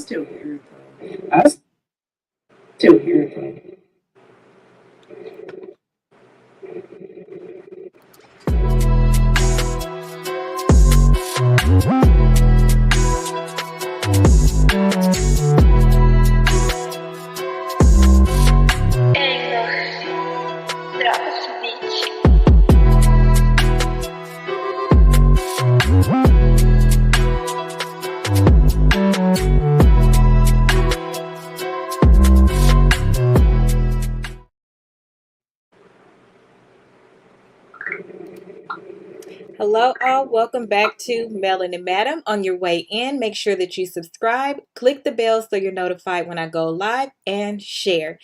still hear it though. I still hear it Hello, all. Welcome back to Melon and Madam. On your way in, make sure that you subscribe, click the bell so you're notified when I go live, and share.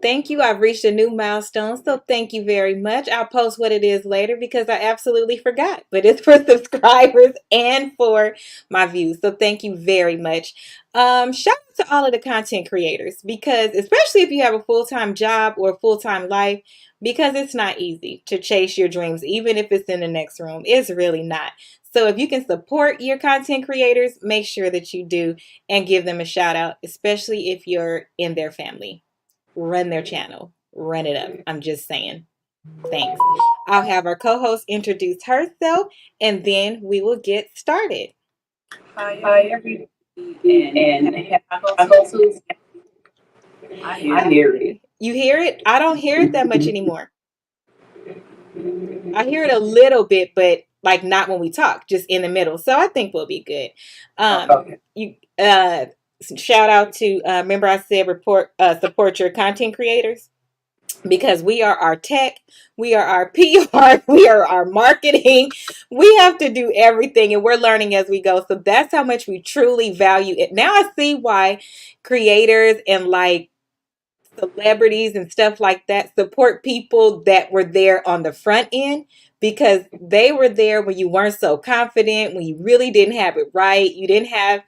Thank you. I've reached a new milestone, so thank you very much. I'll post what it is later because I absolutely forgot, but it's for subscribers and for my views. So thank you very much. Shout out to all of the content creators because, especially if you have a full-time job or a full-time life, because it's not easy to chase your dreams, even if it's in the next room. It's really not. So if you can support your content creators, make sure that you do and give them a shout out, especially if you're in their family. Run their channel, run it up. I'm just saying. Thanks. I'll have our co-host introduce herself and then we will get started. Hi, everybody, and also I hear it. You hear it? I don't hear it that much anymore. I hear it a little bit, but like not when we talk, just in the middle. So I think we'll be good. Okay. You shout out to remember I said support your content creators because we are our tech, we are our PR, we are our marketing. We have to do everything and we're learning as we go. So that's how much we truly value it. Now I see why creators and like celebrities and stuff like that support people that were there on the front end because they were there when you weren't so confident, when you really didn't have it right, you didn't have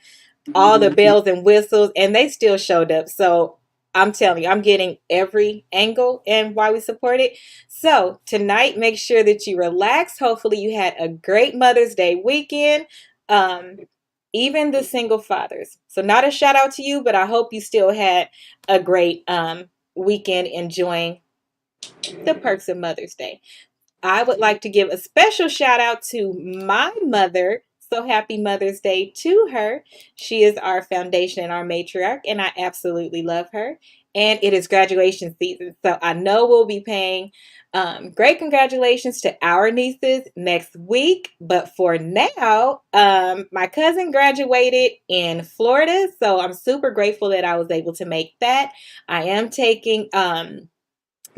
all the bells and whistles, and they still showed up. So I'm telling you, I'm getting every angle and why we support it. So tonight, make sure that you relax. Hopefully you had a great Mother's Day weekend. Um, Even the single fathers. So not a shout out to you, but I hope you still had a great weekend enjoying the perks of Mother's Day. I would like to give a special shout out to my mother. So happy Mother's Day to her. She is our foundation and our matriarch, and I absolutely love her. And it is graduation season. So I know we'll be paying great congratulations to our nieces next week. But for now, my cousin graduated in Florida. So I'm super grateful that I was able to make that. I am taking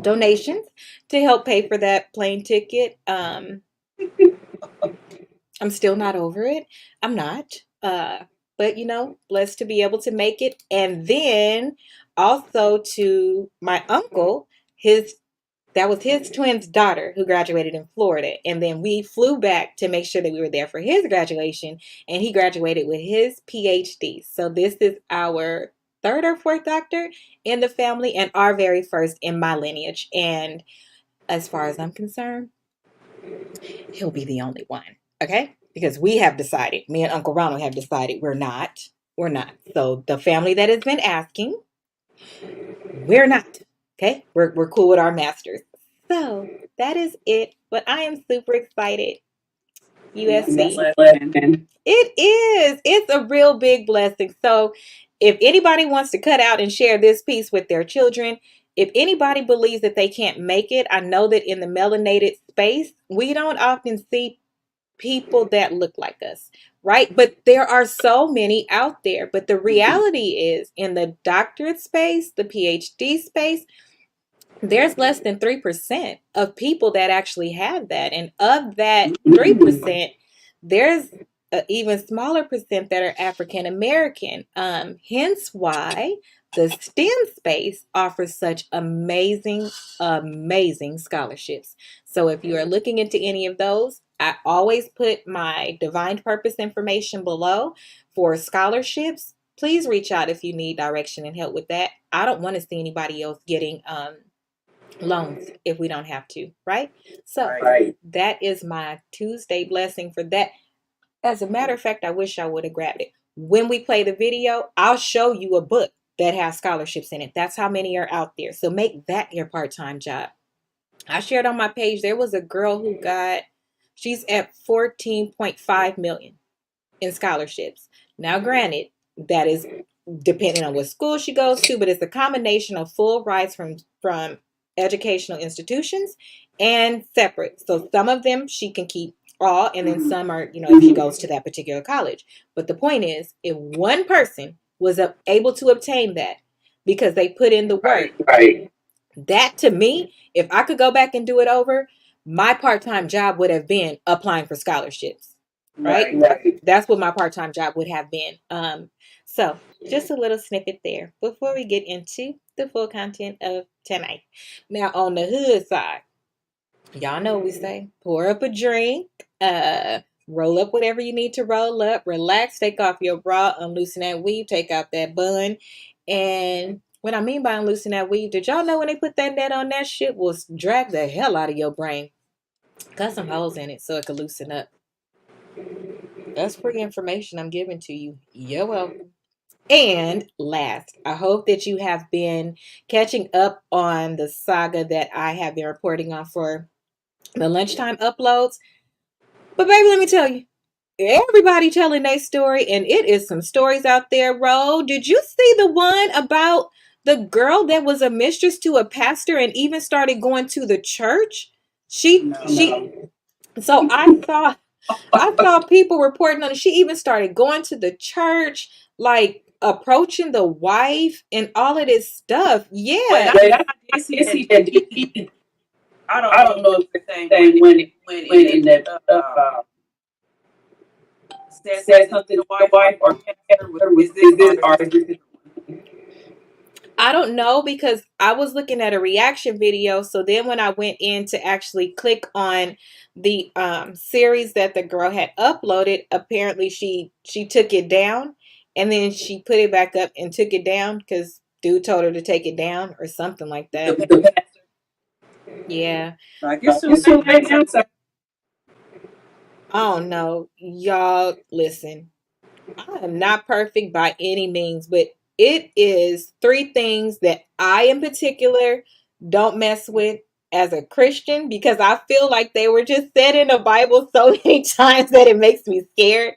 donations to help pay for that plane ticket. I'm still not over it. I'm not. But blessed to be able to make it. And then also to my uncle, his that was his twin's daughter who graduated in Florida. And then we flew back to make sure that we were there for his graduation. And he graduated with his PhD. So this is our third or fourth doctor in the family and our very first in my lineage. And as far as I'm concerned, he'll be the only one. Okay? Because we have decided, me and Uncle Ronald have decided we're not. We're not. So the family that has been asking, we're not. Okay? We're cool with our masters. So that is it. But I am super excited. USC. It is. It's a real big blessing. So if anybody wants to cut out and share this piece with their children, if anybody believes that they can't make it, I know that in the melanated space, we don't often see people that look like us, right? But there are so many out there. But the reality is in the doctorate space, the PhD space, there's less than 3% of people that actually have that. And of that 3%, there's an even smaller percent that are African American. Hence why the STEM space offers such amazing, amazing scholarships. So if you are looking into any of those, I always put my Divine Purpose information below for scholarships. Please reach out if you need direction and help with that. I don't want to see anybody else getting loans if we don't have to, right? So that is my Tuesday blessing for that. As a matter of fact, I wish I would have grabbed it. when we play the video, I'll show you a book that has scholarships in it. That's how many are out there. So make that your part-time job. I shared on my page, there was a girl who she's at 14.5 million in scholarships. Now, granted, that is depending on what school she goes to, but it's a combination of full rides from educational institutions and separate. So some of them she can keep all, and then some are, if she goes to that particular college. But the point is, if one person was able to obtain that because they put in the work, Right. that to me, if I could go back and do it over, my part-time job would have been applying for scholarships. Right? Right. That's what my part-time job would have been. So just a little snippet there before we get into the full content of tonight. Now on the hood side, y'all know what we say. Pour up a drink, roll up whatever you need to roll up, relax, take off your bra, unloosen that weave, take out that bun. And what I mean by unloosen that weave, did y'all know when they put that net on, that shit will drag the hell out of your brain? Got some holes in it so it could loosen up. That's free information I'm giving to you. You're welcome. And last, I hope that you have been catching up on the saga that I have been reporting on for the lunchtime uploads. But baby, let me tell you, everybody telling their story, and it is some stories out there, Ro. Did you see the one about the girl that was a mistress to a pastor and even started going to the church? She so I saw people reporting on it. She even started going to the church, like approaching the wife and all of this stuff. Yeah. Wait, I did see that. I don't know if if it's the the same same when when in that said something to the wife, or is is this this or is this? I don't know because I was looking at a reaction video. So then when I went in to actually click on the series that the girl had uploaded, apparently she took it down and then she put it back up and took it down because dude told her to take it down or something like that. Yeah. like It's too late now, so Oh no, y'all listen. I am not perfect by any means, but it is three things that I in particular don't mess with as a Christian because I feel like they were just said in the Bible so many times that it makes me scared.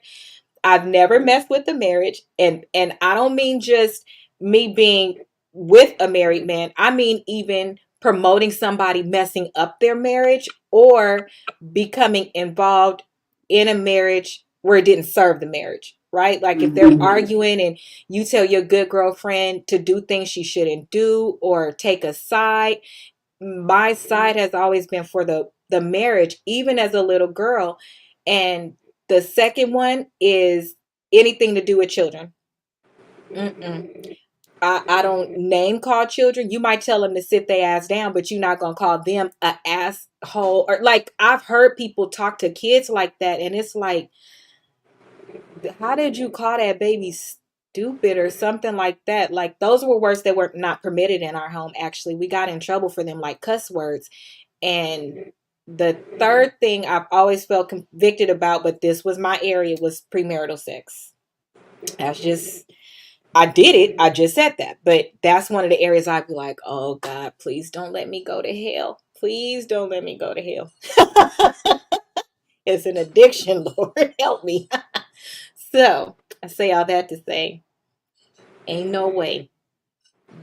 I've never messed with a marriage, and I don't mean just me being with a married man. I mean even promoting somebody messing up their marriage or becoming involved in a marriage where it didn't serve the marriage, right? Like if they're arguing and you tell your good girlfriend to do things she shouldn't do or take a side. My side has always been for the marriage, even as a little girl. And the second one is anything to do with children. Mm-mm. I don't name call children. You might tell them to sit their ass down, but you're not gonna call them a asshole. Or like I've heard people talk to kids like that, and it's like, how did you call that baby stupid or something like that? Like those were words that were not permitted in our home. Actually, we got in trouble for them, like cuss words. And the third thing I've always felt convicted about, but this was my area, was premarital sex. That's just, I did it. I just said that. But that's one of the areas I'd be like, oh God, please don't let me go to hell. Please don't let me go to hell. It's an addiction, Lord. Help me. So I say all that to say, ain't no way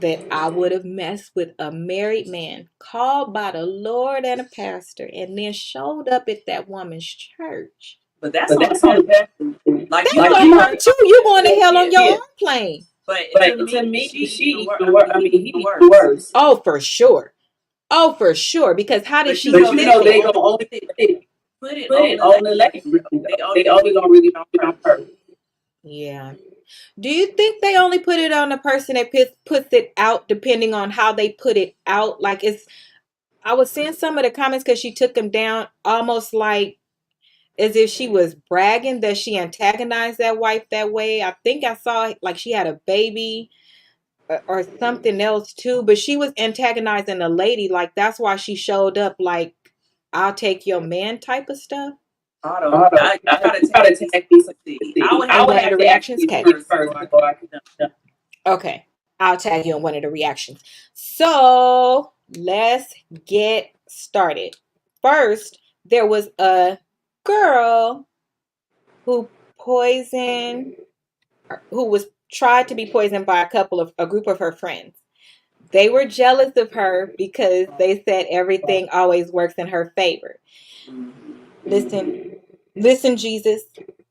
that I would have messed with a married man called by the Lord and a pastor and then showed up at that woman's church. But that's but on the that's on the path. path. Like That's on her too. You going to hell on your own plane. But To me, she she even even worse. worse. I mean, he Even even worse. worse. Oh, for sure. Oh, for sure. Because how did But she you But know, you know, sit they there? gonna only put it put it on on the the lady. lady. They They only only gonna gonna really put put it it on on her. her. Yeah. Do you think they only put it on the person that puts it out depending on how they put it out? Like I was seeing some of the comments because she took them down almost like as if she was bragging that she antagonized that wife that way. I think I saw like she had a baby or something else too, but she was antagonizing the lady. Like that's why she showed up like, I'll take your man type of stuff. I don't know. I gotta take these. I would And have one to of the ask reactions, you okay. first before I can. Okay, I'll tag you on one of the reactions. So let's get started. First, there was a girl who poisoned, who was tried to be poisoned by a group of her friends. They were jealous of her because they said everything always works in her favor. Listen, Jesus.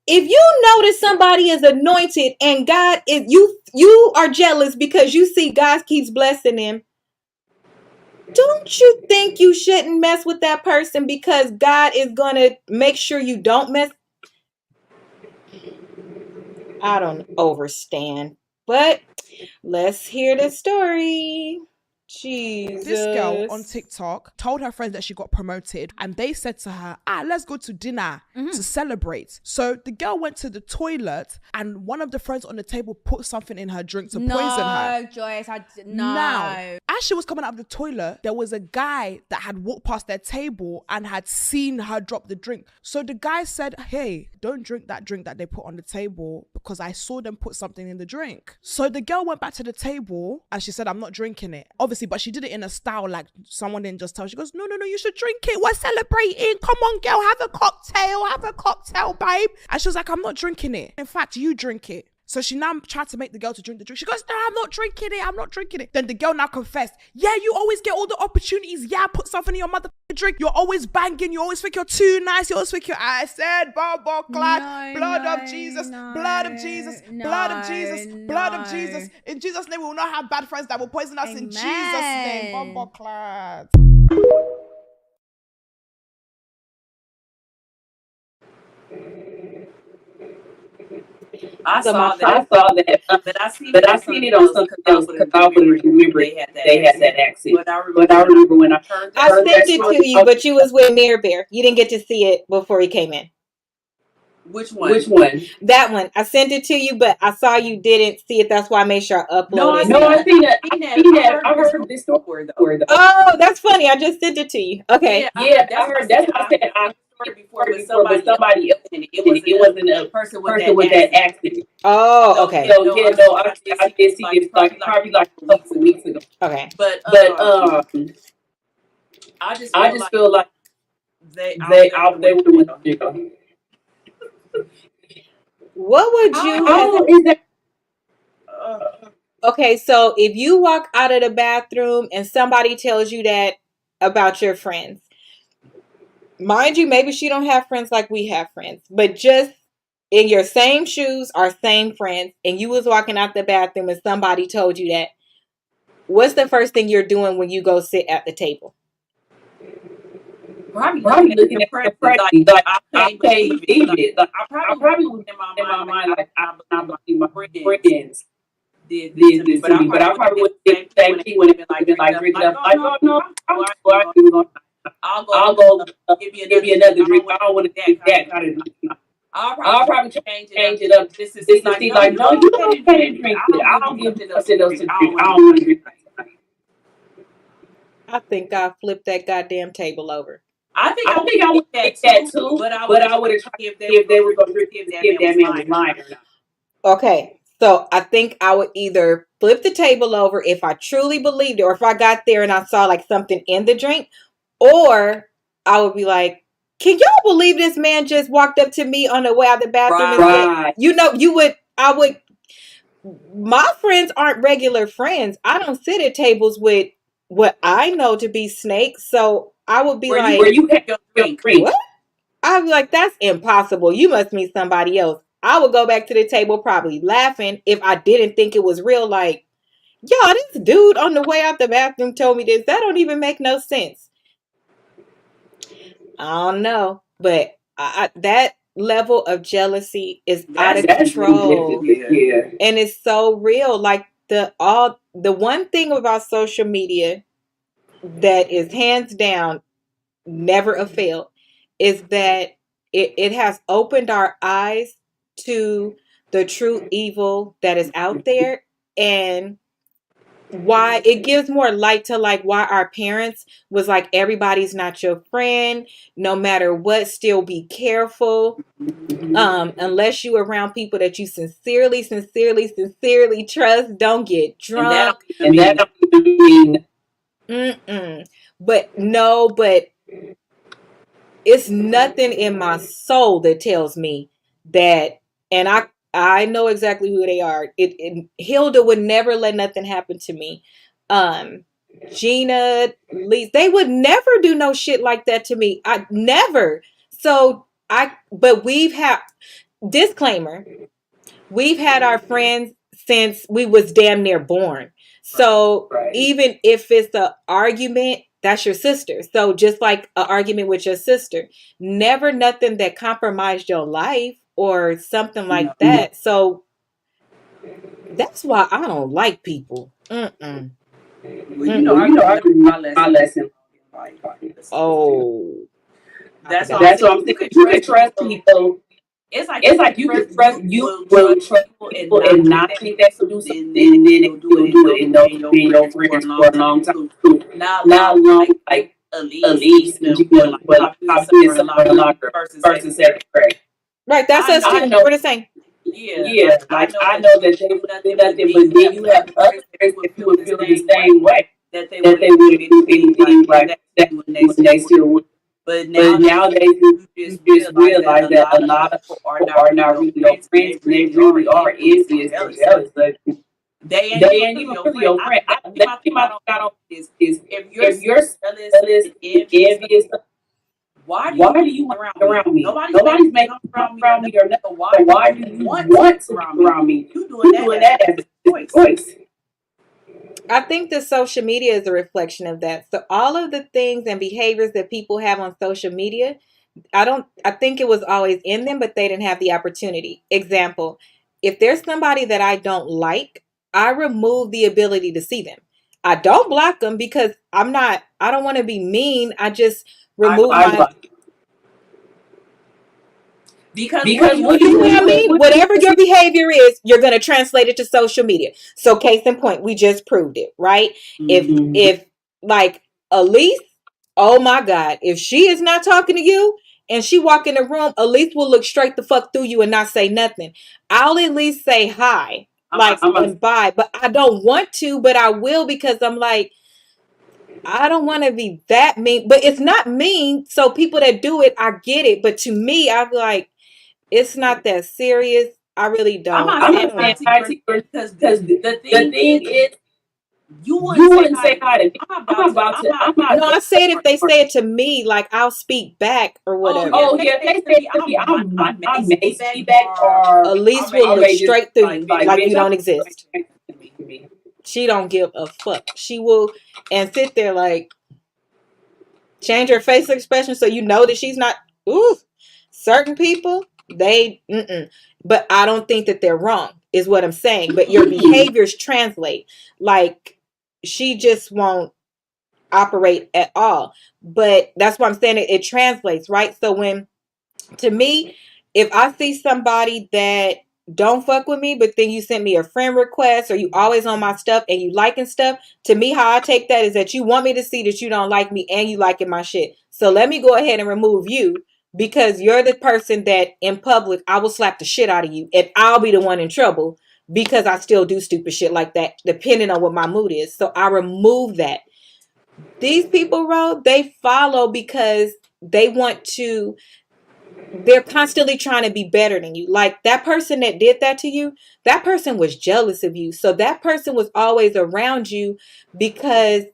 If you notice somebody is anointed and God is you are jealous because you see God keeps blessing them, don't you think you shouldn't mess with that person because God is gonna make sure you don't mess? I don't overstand, but let's hear the story. Jesus. This girl on TikTok told her friends that she got promoted, and they said to her, let's go to dinner to celebrate. So the girl went to the toilet, and one of the friends on the table put something in her drink to poison her. No, Joyce, No. Now, as she was coming out of the toilet, there was a guy that had walked past their table and had seen her drop the drink. So the guy said, hey, don't drink that drink that they put on the table because I saw them put something in the drink. So the girl went back to the table and she said, I'm not drinking it. Obviously, but she did it in a style like someone didn't just tell. She goes, no, you should drink it. We're celebrating. Come on, girl, have a cocktail, babe. And she was like, I'm not drinking it. In fact, you drink it. So she now tried to make the girl to drink the drink. She goes, no, I'm not drinking it. Then the girl now confessed, yeah, you always get all the opportunities. Yeah, put something in your motherfucking drink. You're always banging. You always think you're too nice. You always think you're, I said, Bobo clad, blood of Jesus, blood of Jesus, blood of Jesus, blood of Jesus. In Jesus' name, we will not have bad friends that will poison us. In Jesus' name, Bobo clad. I So saw my that, but I seen it on something else because I would remember they had that accent. But I remember when I heard that. I sent it to you, but you was with Mirror Bear. You didn't get to see it before he came in. Which one? That one. I sent it to you, but I saw you didn't see it. That's why I made sure I uploaded it. No, I seen that. I heard this story though. Oh, that's funny. I just sent it to you. Okay. Yeah, I heard. That's what I said. I heard before, but somebody else. It wasn't a person with that accent. Oh, okay. So yeah, no, I did see it probably like a couple of weeks ago. Okay. But I just feel like they were doing. What would you? How is that? Okay, so if you walk out of the bathroom and somebody tells you that about your friends, mind you, maybe she don't have friends like we have friends, but just in your same shoes or same friends, and you was walking out the bathroom and somebody told you that, what's the first thing you're doing when you go sit at the table? Probably looking at the friends like I can't believe it. Like, I probably was in my mind like I believe my friends did this to me, but I probably would think same thing when it been like drinking up. Like, oh no, I'll go give me another drink. I don't want to drink that kind of. I'll probably change it up. This is like no, you can't drink it. I don't give something else to drink. I don't want to drink. I think I flipped that goddamn table over. I think I would take that too, but I would have tried if they were going to give that man was lying or not. Okay, so I think I would either flip the table over if I truly believed it, or if I got there and I saw like something in the drink, or I would be like, can y'all believe this man just walked up to me on the way out the bathroom and said, my friends aren't regular friends. I don't sit at tables with what I know to be snakes, so I would be where you have your drink. What? I'd be like, that's impossible. You must mean somebody else. I would go back to the table probably laughing if I didn't think it was real. Like, yo, this dude on the way out the bathroom told me this. That don't even make no sense. I don't know. But that level of jealousy is out of control. Yeah. And it's so real. Like the one thing about social media that is hands down never a fail is that it has opened our eyes to the true evil that is out there, and why it gives more light to like why our parents was like everybody's not your friend, no matter what, still be careful. Unless you around people that you sincerely trust, don't get drunk. And that don't even mean But no, but it's nothing in my soul that tells me that, and I know exactly who they are. Hilda would never let nothing happen to me. Gina, Lee, they would never do no shit like that to me. I never. So but we've had, disclaimer, we've had our friends since we was damn near born. So even if it's an argument, that's your sister. So just like an argument with your sister, never nothing that compromised your life or something like that. So that's why I don't like people. Well, I learned my lesson. Oh, that's what I'm saying. You can trust people. It's like you can trust, you will trust people and not think that you do something, and then you'll do it, and they'll be your friends for a long time too. Not long, like Elise and Gina, but I've been somewhere a lot first and second grade. Right, that's us too. We're the same. Yeah, like I know that they would do nothing, but then you have others that you would feel the same way, that they wouldn't do anything like that when they still would. But nowadays, you just realize that a lot of people are not really your friends, and they really are envious and jealous. But they ain't even really your friend. That's my thought is if you're jealous and envious, why do you want around me? Nobody's making around me or nothing. Why do you want to be around me? You doing that as a choice. I think that social media is a reflection of that. So all of the things and behaviors that people have on social media, I think it was always in them, but they didn't have the opportunity. Example, if there's somebody that I don't like, I remove the ability to see them. I don't block them because I don't want to be mean. I just remove my. Because what you know what I mean? Whatever your behavior is, you're going to translate it to social media. So case in point, we just proved it, right? If like Elise, oh my God, if she is not talking to you and she walk in the room, Elise will look straight the fuck through you and not say nothing. I'll at least say hi, and bye, but I don't want to, but I will because I'm like, I don't want to be that mean, but it's not mean. So people that do it, I get it. But to me, I'm like, it's not that serious. I really don't. I'm not saying hi to you because the thing is, you wouldn't say hi to me. I'm not. No, I said if they say it to me, like I'll speak back or whatever. Oh yeah, if they say it to me, I may speak back, or Elise will look straight through you like you don't exist. She don't give a fuck. She will and sit there like change her facial expression so you know that she's not. Ooh, certain people they. But I don't think that they're wrong. Is what I'm saying. But your behaviors translate. Like she just won't operate at all. But that's what I'm saying. It translates, right? So when, to me, if I see somebody that don't fuck with me, but then you send me a friend request or you always on my stuff and you liking stuff, to me, how I take that is that you want me to see that you don't like me and you liking my shit. So let me go ahead and remove you because you're the person that in public, I will slap the shit out of you and I'll be the one in trouble because I still do stupid shit like that, depending on what my mood is. So I remove that. These people, Ro, they follow because they want to, they're constantly trying to be better than you. Like that person that did that to you, that person was jealous of you. So that person was always around you because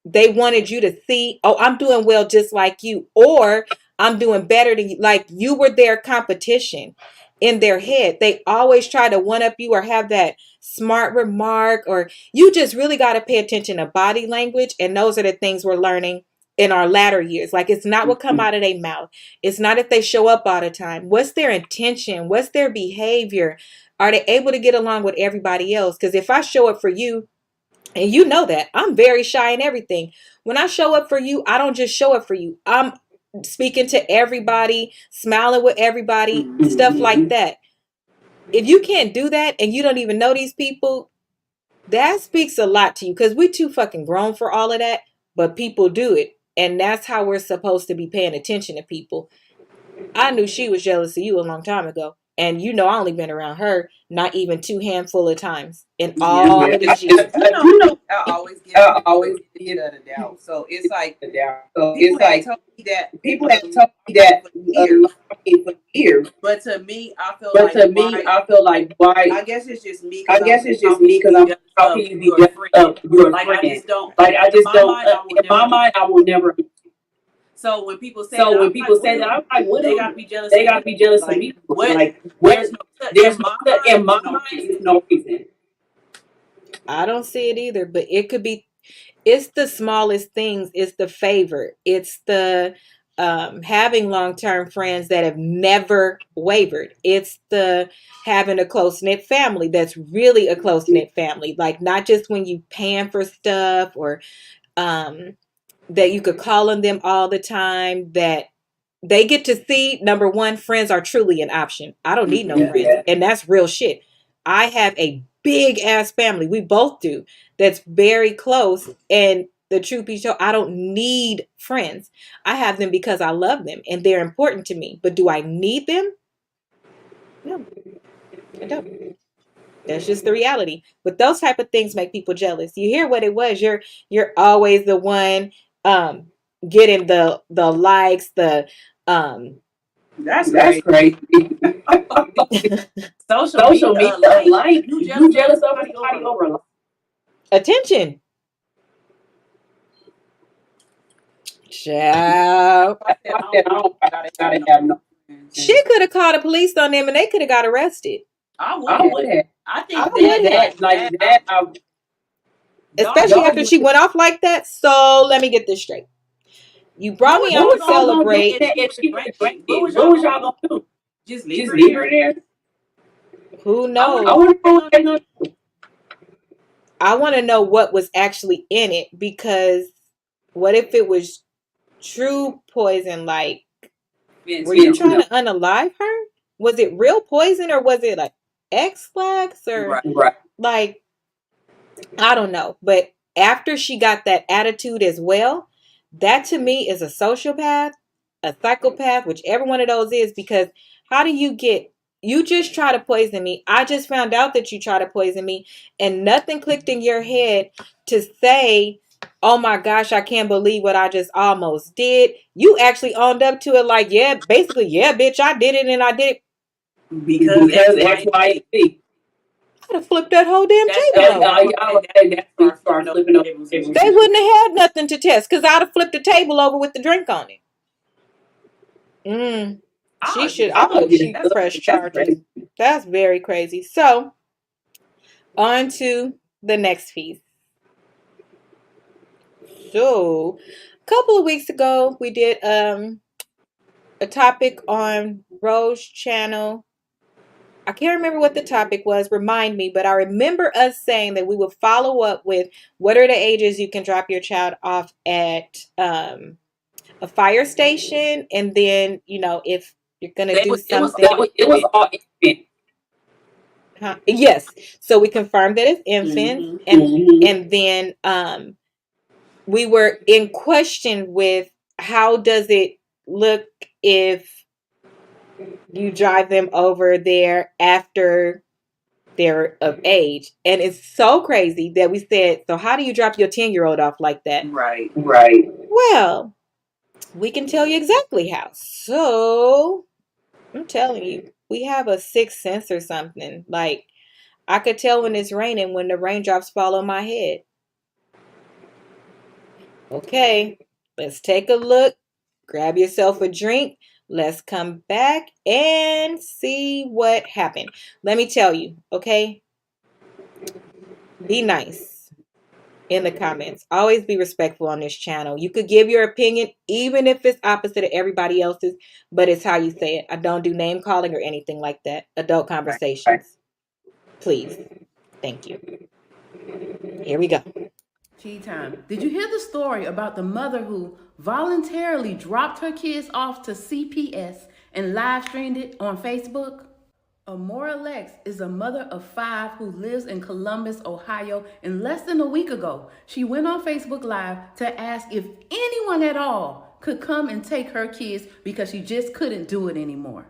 they wanted you to see, oh, I'm doing well just like you, or I'm doing better than you. Like you were their competition in their head. They always try to one up you or have that smart remark, or you just really got to pay attention to body language. And those are the things we're learning in our latter years. Like it's not what come out of their mouth. It's not if they show up all the time. What's their intention? What's their behavior? Are they able to get along with everybody else? Because if I show up for you, and you know that I'm very shy and everything. When I show up for you, I don't just show up for you. I'm speaking to everybody, smiling with everybody, stuff like that. If you can't do that and you don't even know these people, That speaks a lot to you because we're too fucking grown for all of that, but people do it. And that's how we're supposed to be paying attention to people. I knew she was jealous of you a long time ago. And you know I only been around her not even 2 handful of times in all of these years. I always give the benefit of the doubt. So it's like people have told me that for years. But to me, I feel like why? I guess it's just me. I guess it's just me because how can you be jealous of your friend? I just don't. In my mind, I will never. So when people say that, I'm like, what? They gotta be jealous. They gotta be jealous of me. Like, there's no in my mind. There's no reason. I don't see it either, but it could be. It's the smallest things. It's the favor. It's the having long-term friends that have never wavered. It's the having a close-knit family that's really a close-knit family. Like not just when you paying for stuff or that you could call on them all the time, that they get to see, number one, friends are truly an option. I don't need no friends. And that's real shit. I have a big ass family. We both do. That's very close. And the truth be told, I don't need friends. I have them because I love them and they're important to me. But do I need them? No, I don't. That's just the reality. But those type of things make people jealous. You hear what it was. You're always the one getting the likes, the That's crazy. Social media, like you jealous of somebody over attention. Child. She could have called the police on them and they could have got arrested. I would have. I think that. Especially after she went off like that. So let me get this straight. You brought me out to celebrate. What was y'all gonna do? Just leave her there? Who knows? I want to know what was actually in it, because what if it was true poison? Like, were you trying to unalive her? Was it real poison or was it like X-Lax or like, I don't know. But after she got that attitude as well, that to me is a sociopath, a psychopath, whichever one of those is, because how do you get, you just try to poison me. I just found out that you try to poison me and nothing clicked in your head to say, oh my gosh, I can't believe what I just almost did. You actually owned up to it like, yeah, basically, yeah, bitch, I did it and I did it. Because X, Y, Z. I'd have flipped that whole damn table. They wouldn't have had nothing to test because I'd have flipped the table over with the drink on it. She should. I hope she press charges. That's very crazy. So, on to the next piece. So, a couple of weeks ago, we did a topic on Rose's channel. I can't remember what the topic was. Remind me, but I remember us saying that we would follow up with what are the ages you can drop your child off at a fire station, and then if you're gonna do something. It was all infant. Yes, so we confirmed that it's infant, and then we were in question with how does it look if you drive them over there after they're of age. And it's so crazy that we said, so how do you drop your 10-year-old off like that? Right. Well, we can tell you exactly how. So I'm telling you, we have a sixth sense or something. Like, I could tell when it's raining when the raindrops fall on my head. Okay, let's take a look. Grab yourself a drink. Let's come back and see what happened. Let me tell you, okay? Be nice in the comments. Always be respectful on this channel. You could give your opinion, even if it's opposite of everybody else's, but it's how you say it. I don't do name calling or anything like that. Adult conversations. Please. Thank you. Here we go. Tea time. Did you hear the story about the mother who voluntarily dropped her kids off to CPS and live streamed it on Facebook? Amora Lex is a mother of 5 who lives in Columbus, Ohio, and less than a week ago, she went on Facebook Live to ask if anyone at all could come and take her kids because she just couldn't do it anymore.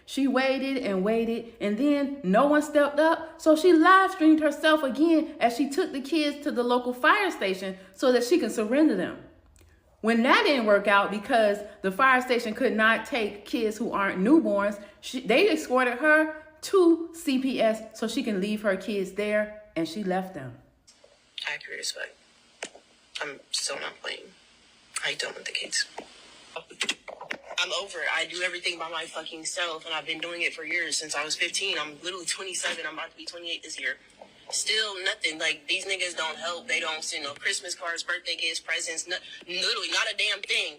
She waited, and then no one stepped up, so she live streamed herself again as she took the kids to the local fire station so that she can surrender them. When that didn't work out because the fire station could not take kids who aren't newborns, they escorted her to CPS so she can leave her kids there, and she left them. Accurate as fuck. I'm still not playing. How you done with the kids? I'm over it. I do everything by my fucking self, and I've been doing it for years, since I was 15. I'm literally 27. I'm about to be 28 this year. Still nothing. Like, these niggas don't help. They don't send no Christmas cards, birthday gifts, presents, literally not a damn thing.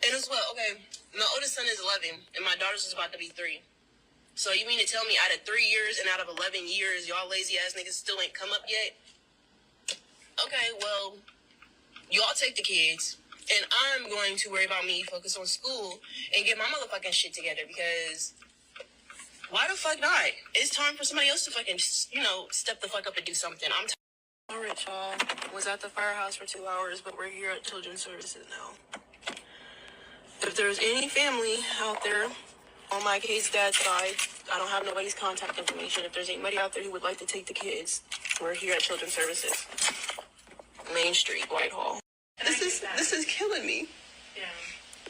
And as well, okay, my oldest son is 11, and my daughter's is about to be 3. So you mean to tell me out of 3 years and out of 11 years, y'all lazy ass niggas still ain't come up yet? Okay, well, y'all take the kids, and I'm going to worry about me, focus on school, and get my motherfucking shit together, because why the fuck not? It's time for somebody else to fucking, step the fuck up and do something. All right, y'all. Was at the firehouse for 2 hours, but we're here at Children's Services now. If there's any family out there on my kid's dad's side, I don't have nobody's contact information. If there's anybody out there who would like to take the kids, we're here at Children's Services. Main Street, Whitehall. This is killing me. Yeah.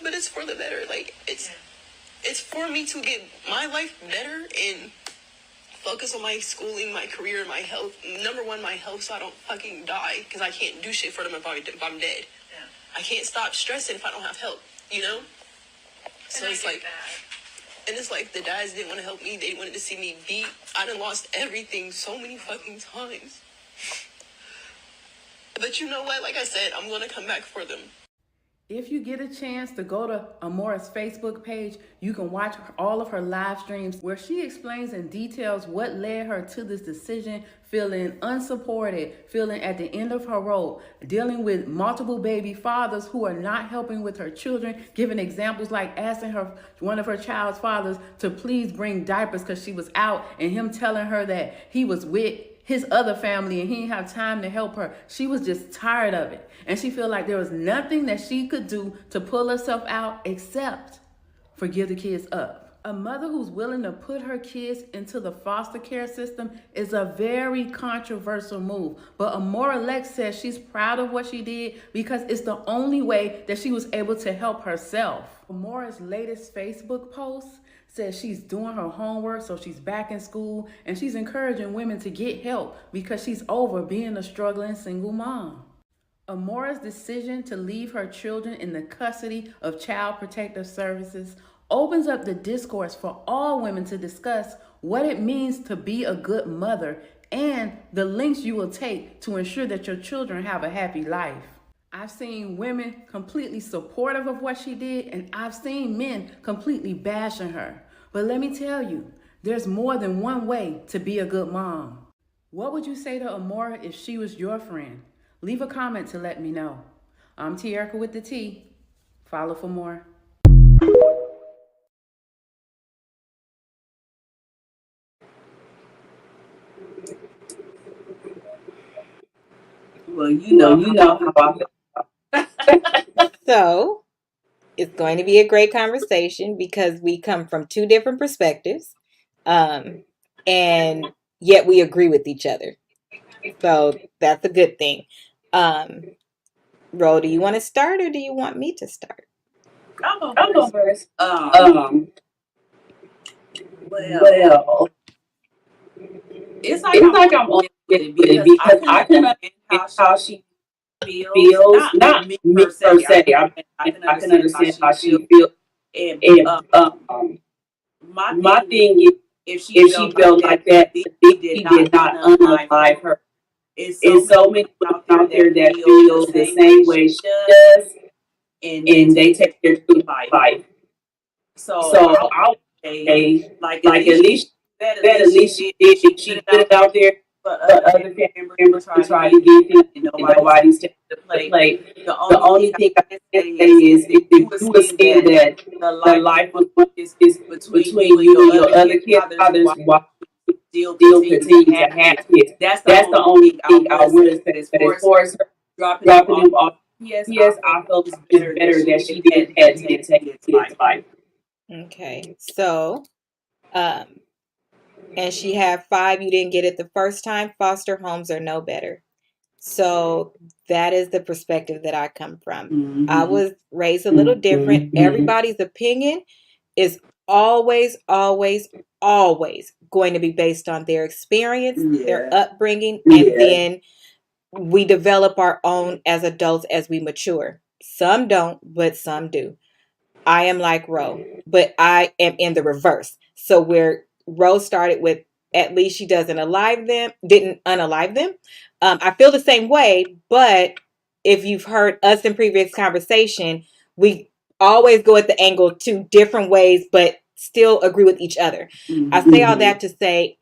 But it's for the better. Like, it's for me to get my life better and focus on my schooling, my career, my health. Number one, my health, so I don't fucking die, because I can't do shit for them if I'm dead. Yeah. I can't stop stressing if I don't have help, So it's like, and it's like the dads didn't want to help me. They wanted to see me beat. I done lost everything so many fucking times. But you know what? Like I said, I'm going to come back for them. If you get a chance to go to Amora's Facebook page, you can watch all of her live streams where she explains in details what led her to this decision, feeling unsupported, feeling at the end of her rope, dealing with multiple baby fathers who are not helping with her children, giving examples like asking one of her child's fathers to please bring diapers because she was out, and him telling her that he was with his other family and he didn't have time to help her. She was just tired of it. And she felt like there was nothing that she could do to pull herself out except for give the kids up. A mother who's willing to put her kids into the foster care system is a very controversial move. But Amora Lex says she's proud of what she did because it's the only way that she was able to help herself. Amora's latest Facebook post says she's doing her homework, so she's back in school, and she's encouraging women to get help because she's over being a struggling single mom. Amora's decision to leave her children in the custody of Child Protective Services opens up the discourse for all women to discuss what it means to be a good mother and the lengths you will take to ensure that your children have a happy life. I've seen women completely supportive of what she did, and I've seen men completely bashing her. But let me tell you, there's more than one way to be a good mom. What would you say to Amora if she was your friend? Leave a comment to let me know. I'm Tierica with the T. Follow for more. Well, you know how I feel. So it's going to be a great conversation because we come from two different perspectives, and yet we agree with each other. So that's a good thing. Ro, do you want to start or do you want me to start? I'll go first. Well, it's like I'm on it because I can understand how she feels. Not me per se. I can understand how she feels. And my thing is, if she felt like that, he did not unalive her. It's so many people out there that feel the same way she does, and they take their food fight. So I'll say, like at least she did it out there. but but other other family family members members try to try get to get things things and and nobody's nobody's taking the the plate. plate. The The only thing only I thing I can can say say is is if if you you were assume saying that that the the life life is is between you between and you your and your other other kid kid fathers, fathers, why why still still continue to continue to have have kids. kids. That's the only I thing I would say. would But say. as But far as as far as her dropping them dropping off, them off, yes, I yes, felt I felt it's it's better that better she that didn't she have didn't to have take to take kids' life. kids' life. Okay. So, um, and she had 5, you didn't get it the first time. Foster homes are no better. So that is the perspective that I come from. I was raised a little different. Everybody's opinion is always, always, always going to be based on their experience, their upbringing, and then we develop our own as adults as we mature. Some don't, but some do. I am like Ro, but I am in the reverse. So where Ro started with at least she doesn't alive them, didn't unalive them. I feel the same way, but if you've heard us in previous conversation, we always go at the angle 2 different ways, but still agree with each other. I say all that to say,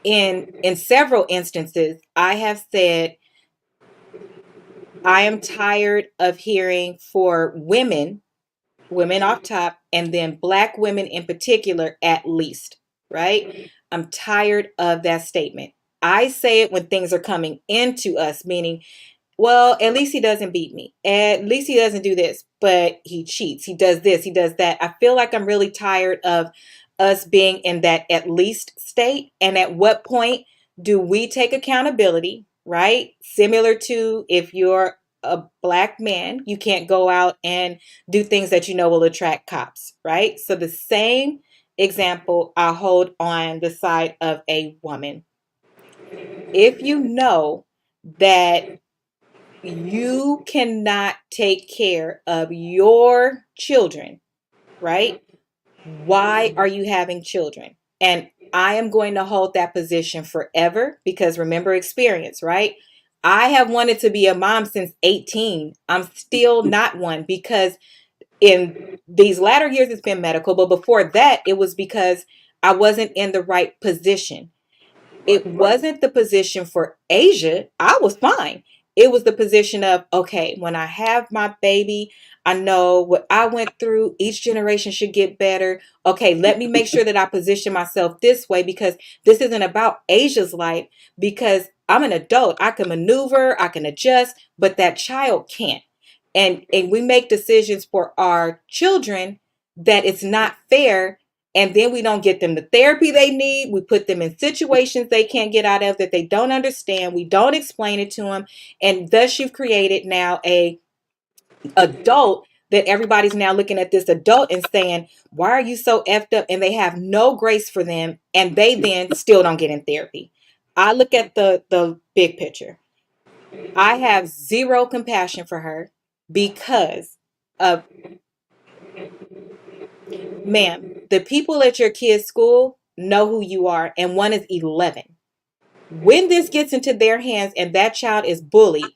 in several instances, I have said I am tired of hearing for women off top, and then Black women in particular, at least, right? I'm tired of that statement. I say it when things are coming into us, meaning, well, at least he doesn't beat me. At least he doesn't do this, but he cheats. He does this, he does that. I feel like I'm really tired of us being in that at least state. And at what point do we take accountability, right? Similar to if you're a Black man, you can't go out and do things that you know will attract cops, right? So the same example I hold on the side of a woman. If you know that you cannot take care of your children, right? Why are you having children? And I am going to hold that position forever because remember experience, right? I have wanted to be a mom since 18. I'm still not one because in these latter years it's been medical, but before that it was because I wasn't in the right position. It wasn't the position for Asia. I was fine. It was the position of, okay, when I have my baby, I know what I went through. Each generation should get better. Okay, let me make sure that I position myself this way because this isn't about Asia's life because I'm an adult. I can maneuver, I can adjust, but that child can't. And we make decisions for our children that it's not fair, and then we don't get them the therapy they need. We put them in situations they can't get out of that they don't understand. We don't explain it to them. And thus you've created now a adult that everybody's now looking at this adult and saying, why are you so effed up? And they have no grace for them. And they then still don't get in therapy. I look at the big picture. I have zero compassion for her because of, ma'am, the people at your kid's school know who you are, and one is 11. When this gets into their hands and that child is bullied,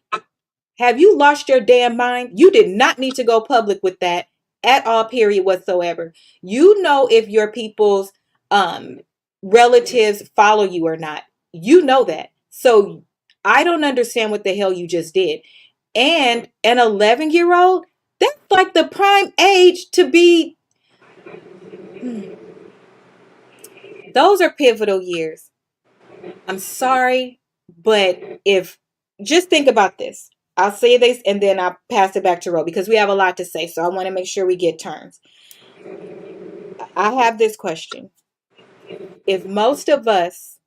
have you lost your damn mind? You did not need to go public with that at all, period whatsoever. You know if your people's um relatives follow you or not. You know that. So I don't understand what the hell you just did. And an 11-year-old, that's like the prime age to be. Those are pivotal years. I'm sorry, but if just think about this. I'll say this and then I'll pass it back to Ro because we have a lot to say. So I want to make sure we get turns. I have this question. If most of us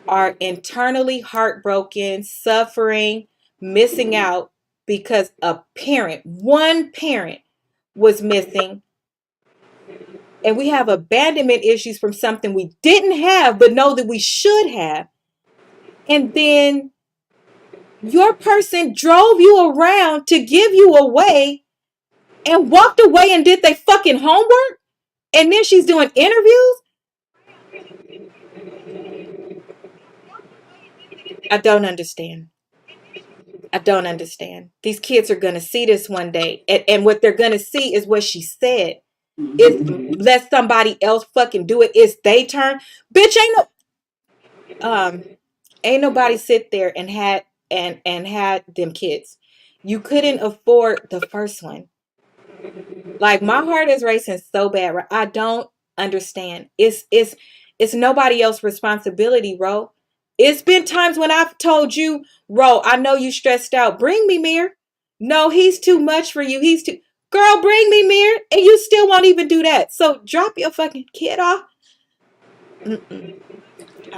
are internally heartbroken, suffering, missing out because a parent, one parent was missing, and we have abandonment issues from something we didn't have but know that we should have, and then your person drove you around to give you away and walked away and did they fucking homework, and then she's doing interviews. I don't understand. I don't understand. These kids are gonna see this one day, and what they're gonna see is what she said. Is let somebody else fucking do it. It's they turn. Bitch, ain't no Ain't nobody sit there and had them kids. You couldn't afford the first one. Like my heart is racing so bad. Right? I don't understand. It's nobody else's responsibility, Ro. It's been times when I've told you, Ro, I know you stressed out. Bring me Mir. No, he's too much for you. He's too girl, bring me Mir. And you still won't even do that. So drop your fucking kid off. Mm-mm.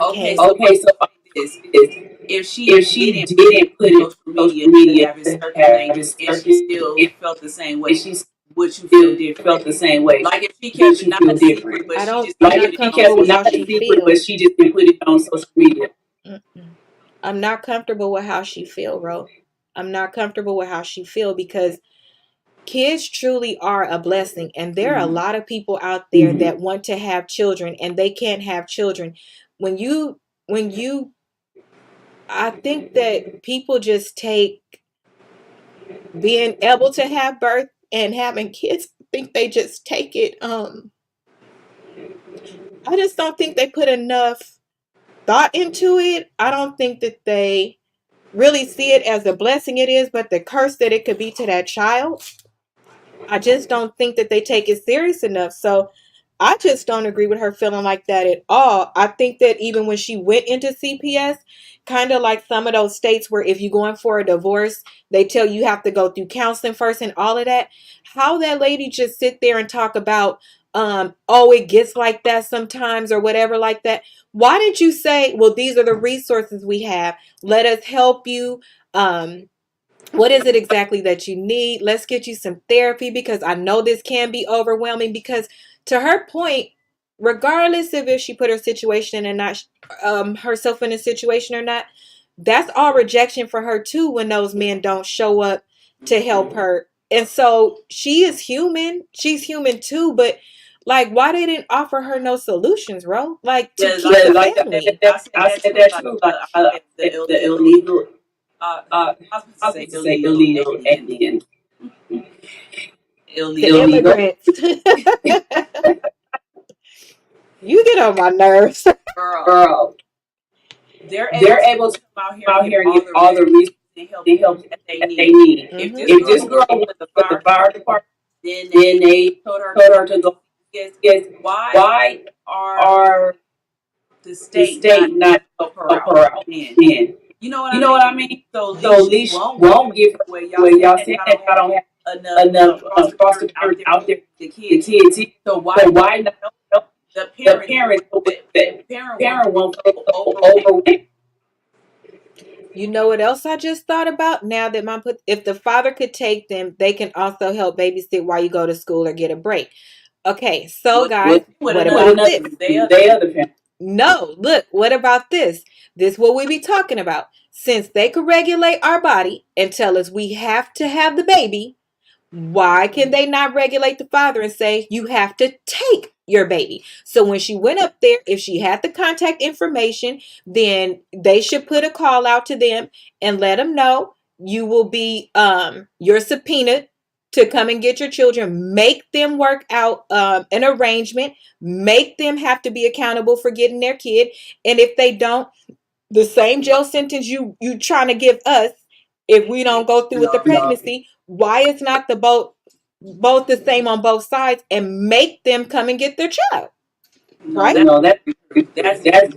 Okay, Okay. so Okay, so this this, if she if she didn't put it didn't put on it social on social media to media have it to have circulate, it and she still circulate, felt the same and way, she would you feel still different? felt the same way, Like if she kept would it you not feel a secret, different? but I she don't just I'm didn't Like put not if it she on comfortable kept with it social how not a she media. secret, but feel. she just didn't put it on social media. Mm-mm. I'm not comfortable with how she feel, Ro. I'm not comfortable with how she feel because kids truly are a blessing, and there are a lot of people out there that want to have children and they can't have children. When you I think that people just take being able to have birth and having kids, I think they just take it I just don't think they put enough thought into it. I don't think that they really see it as a blessing it is, but the curse that it could be to that child. I just don't think that they take it serious enough. So I just don't agree with her feeling like that at all. I think that even when she went into CPS, kind of like some of those states where if you're going for a divorce, they tell you have to go through counseling first and all of that. How that lady just sit there and talk about, oh, it gets like that sometimes or whatever like that. Why did you say, well, these are the resources we have. Let us help you. What is it exactly that you need? Let's get you some therapy because I know this can be overwhelming. Because to her point, regardless of if she put her situation and not herself in a situation or not, that's all rejection for her too when those men don't show up to help her. And so she is human. She's human too, but like, why they didn't offer her no solutions, bro? Like to Yeah, keep like the Like family. I said I that said too. that Like too. Like the the illegal. illegal, Uh, uh, I was supposed to I was say supposed to say illegal illegal aliens. aliens. The Illegal. Illegal. immigrants. You get on my nerves. Girl, Girl, they're able they're to able to come out here come and out give here and all give the all the resources resources and help and help that they that they need. need. If Mm-hmm. this If girl this girl was was with the with the fire fire department, department, then then they they told her to told go her to go. get. Yes, Why why are are the the state not state not help her help out? her out Then then? you know what You I know mean. what I mean? So at So at least she least won't give her won't give her away. Y'all away. saying Y'all that saying y'all that don't y'all have don't have enough enough foster foster parents out parents there out there for the for the kids. kids. So why So not why not help help the the parents? parents The the parent won't parent won't feel feel so so overwhelmed. overwhelmed? You know what else I just thought about? Now that mom put, if the father could take them, they can also help babysit while you go to school or get a break. Okay, so guys, With what another about With this? family, they other parents. No, look, what about this? This what we be talking about. Since they could regulate our body and tell us we have to have the baby, why can they not regulate the father and say you have to take your baby? So when she went up there, if she had the contact information, then they should put a call out to them and let them know you will be you're subpoenaed to come and get your children. Make them work out an arrangement. Make them have to be accountable for getting their kid. And if they don't, the same jail sentence you trying to give us if we don't go through with the No, pregnancy. Why is not the both the same on both sides and make them come and get their child, no, right? that's no, that's that's that's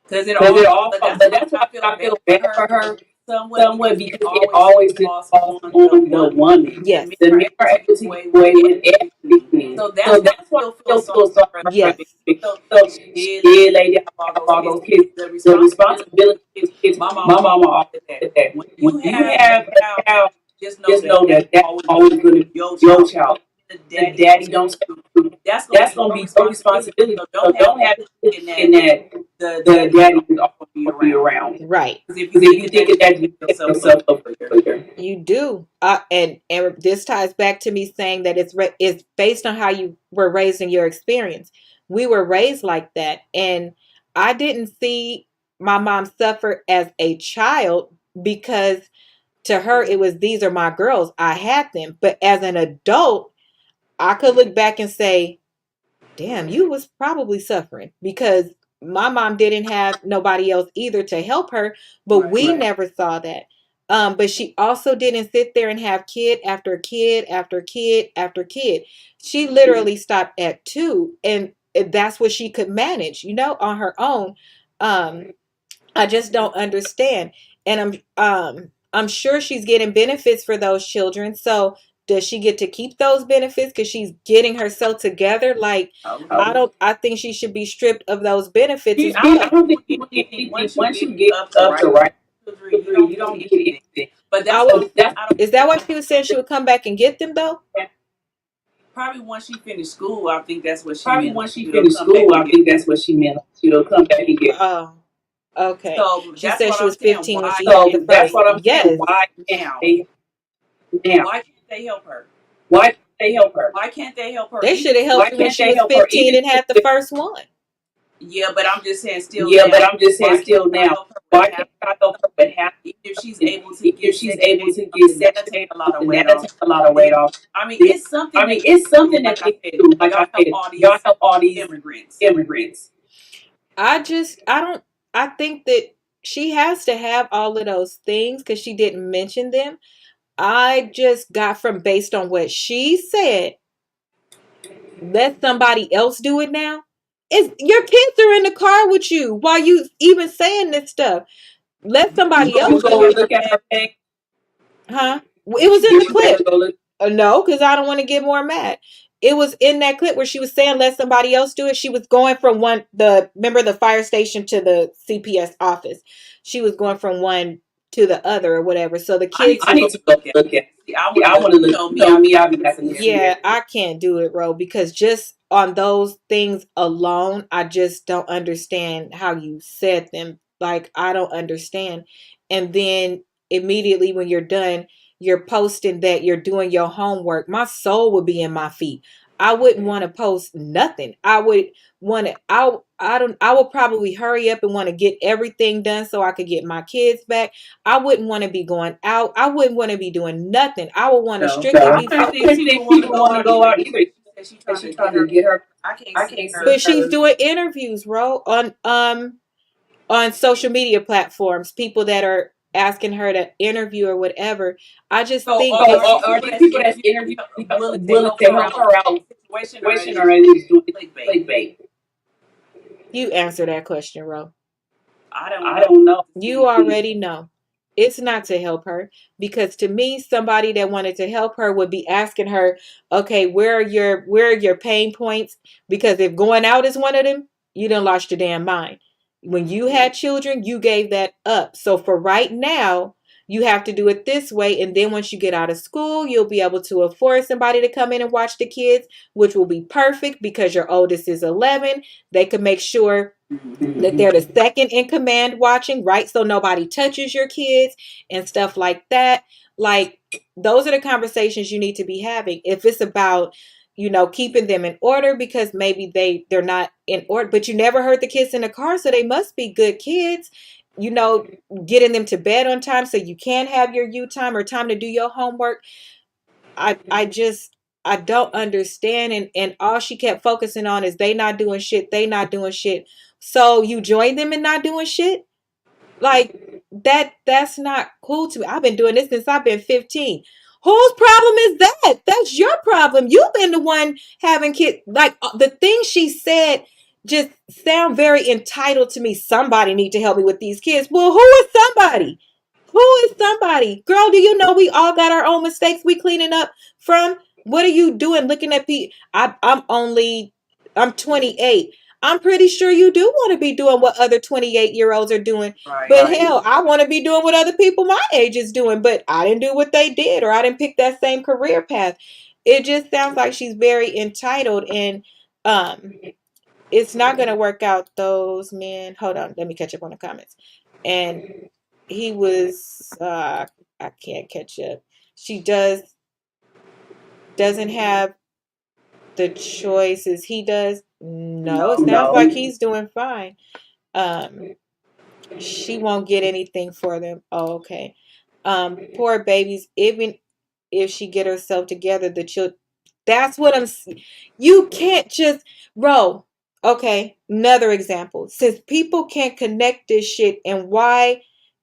because it because all. it all. But But that's why that's why I feel I bad feel for bad her for her somewhat somewhat because it because it always always just falls falls on the on the woman. woman. The Yes. men The are men able are to get able to get away with away with everything. everything. So So that's why that's I why still I feel feel sorry so sorry for her. Yes. So So she she did did lady lay down have all those all kids. those kids. The The responsibility responsibility is my my mama mama always always said that. said that When when you you have have a a child, child, just know just that know that's that that's always going always to going to be be your your child. child. The The daddy don't daddy step don't step through. through. That's going to That's be going to your be your responsibility. responsibility. So So don't have don't have thinking in that that the the daddy is daddy is always going to be going to be around. around. Right. Because if you Because if you thinking think that, of you that, set you set yourself up yourself up for failure. for failure. You do. And this ties back to me saying that it's based on how you were raised in your experience. We were raised like that. And I didn't see my mom suffer as a child because to her it was these are my girls. I had them. But as an adult, I could look back and say, damn, you was probably suffering because my mom didn't have nobody else either to help her, but we never saw that. But she also didn't sit there and have kid after kid after kid after kid. She literally stopped at 2, and that's what she could manage, on her own. I just don't understand. And I'm sure she's getting benefits for those children. So does she get to keep those benefits because she's getting herself together? Like, I think she should be stripped of those benefits as well. I don't think you get anything once you get up to right children, you don't get anything. But Is that why she was saying she would come back and get them though? Probably once she finished school, I think that's what she Probably meant. once she finished school, I think that's what she meant. She'll come back and get. Oh, okay. So She that's said what she I'm was saying. 15 when Why? she had So it that's first. what I'm saying. Yes. Why now? Why can't they help her? Why can't they help her? Why can't they help her? They either? should have helped her when she was 15 and had the first one. Yeah, but I'm just saying still. Yeah, now, but I'm just saying why still can't I now. help her Why with can't I help her with half? if she's able to If get she's Section able to 8, get that'll Section take 8, a lot of then weight that'll off. take a lot of weight off. I mean, it's something. It's something that like they do. Like I said, all these y'all help all these immigrants. I think that she has to have all of those things because she didn't mention them. I just got from based on what she said, let somebody else do it now. Your kids are in the car with you while you even saying this stuff. Let somebody else go do it. look at her page. Huh? It was in the clip. No, because I don't want to get more mad. It was in that clip where she was saying let somebody else do it. She was going from remember the fire station to the CPS office. She was going from one to the other or whatever. So the kids. I need to look at. See, I want to look. Me, I'll be back in there. Yeah, I can't do it, Ro, because just on those things alone, I just don't understand how you said them. Like, I don't understand. And then immediately when you're done, you're posting that you're doing your homework. My soul would be in my feet. I wouldn't want to post nothing. I would want to, I would probably hurry up and want to get everything done so I could get my kids back. I wouldn't want to be going out. I wouldn't want to be doing nothing. I would want to strictly be I focused. don't think people want to go out either. She's trying to get her. I can't see her. But she's doing interviews, Ro, on social media platforms. People that are asking her to interview or whatever. I just think Are these people that's interviewing willing to help her out situation, or are they just doing clickbait? you answer that question, Ro. I don't know. You already know. It's not to help her, because to me, somebody that wanted to help her would be asking her, okay, where are your pain points? Because if going out is one of them, you done lost your damn mind. When you had children, you gave that up. So for right now, you have to do it this way. And then once you get out of school, you'll be able to afford somebody to come in and watch the kids, which will be perfect because your oldest is 11. They can make sure that they're the second in command watching, right? So nobody touches your kids and stuff like that. Like, those are the conversations you need to be having. If it's about, keeping them in order because maybe they're not in order, but you never heard the kids in the car, so they must be good kids. Getting them to bed on time so you can have your you time or time to do your homework. I don't understand, and all she kept focusing on is they not doing shit, they not doing shit. So you join them in not doing shit? Like, that's not cool to me. I've been doing this since I've been 15. Whose problem is that? That's your problem. You've been the one having kids. Like, the things she said just sound very entitled to me. Somebody need to help me with these kids. Well, who is somebody? Who is somebody? Girl, do you know we all got our own mistakes we cleaning up from? What are you doing looking at people? I'm 28. I'm pretty sure you do want to be doing what other 28-year-olds are doing. But hell, I want to be doing what other people my age is doing, but I didn't do what they did, or I didn't pick that same career path. It just sounds like she's very entitled, and it's not going to work out. Those men, hold on, let me catch up on the comments. And he was, I can't catch up. She doesn't have the choices he does. No, it sounds like he's doing fine. She won't get anything for them. Oh, okay. Poor babies. Even if she get herself together, the children. That's what you can't just, bro. Okay, another example. Since people can't connect this shit and why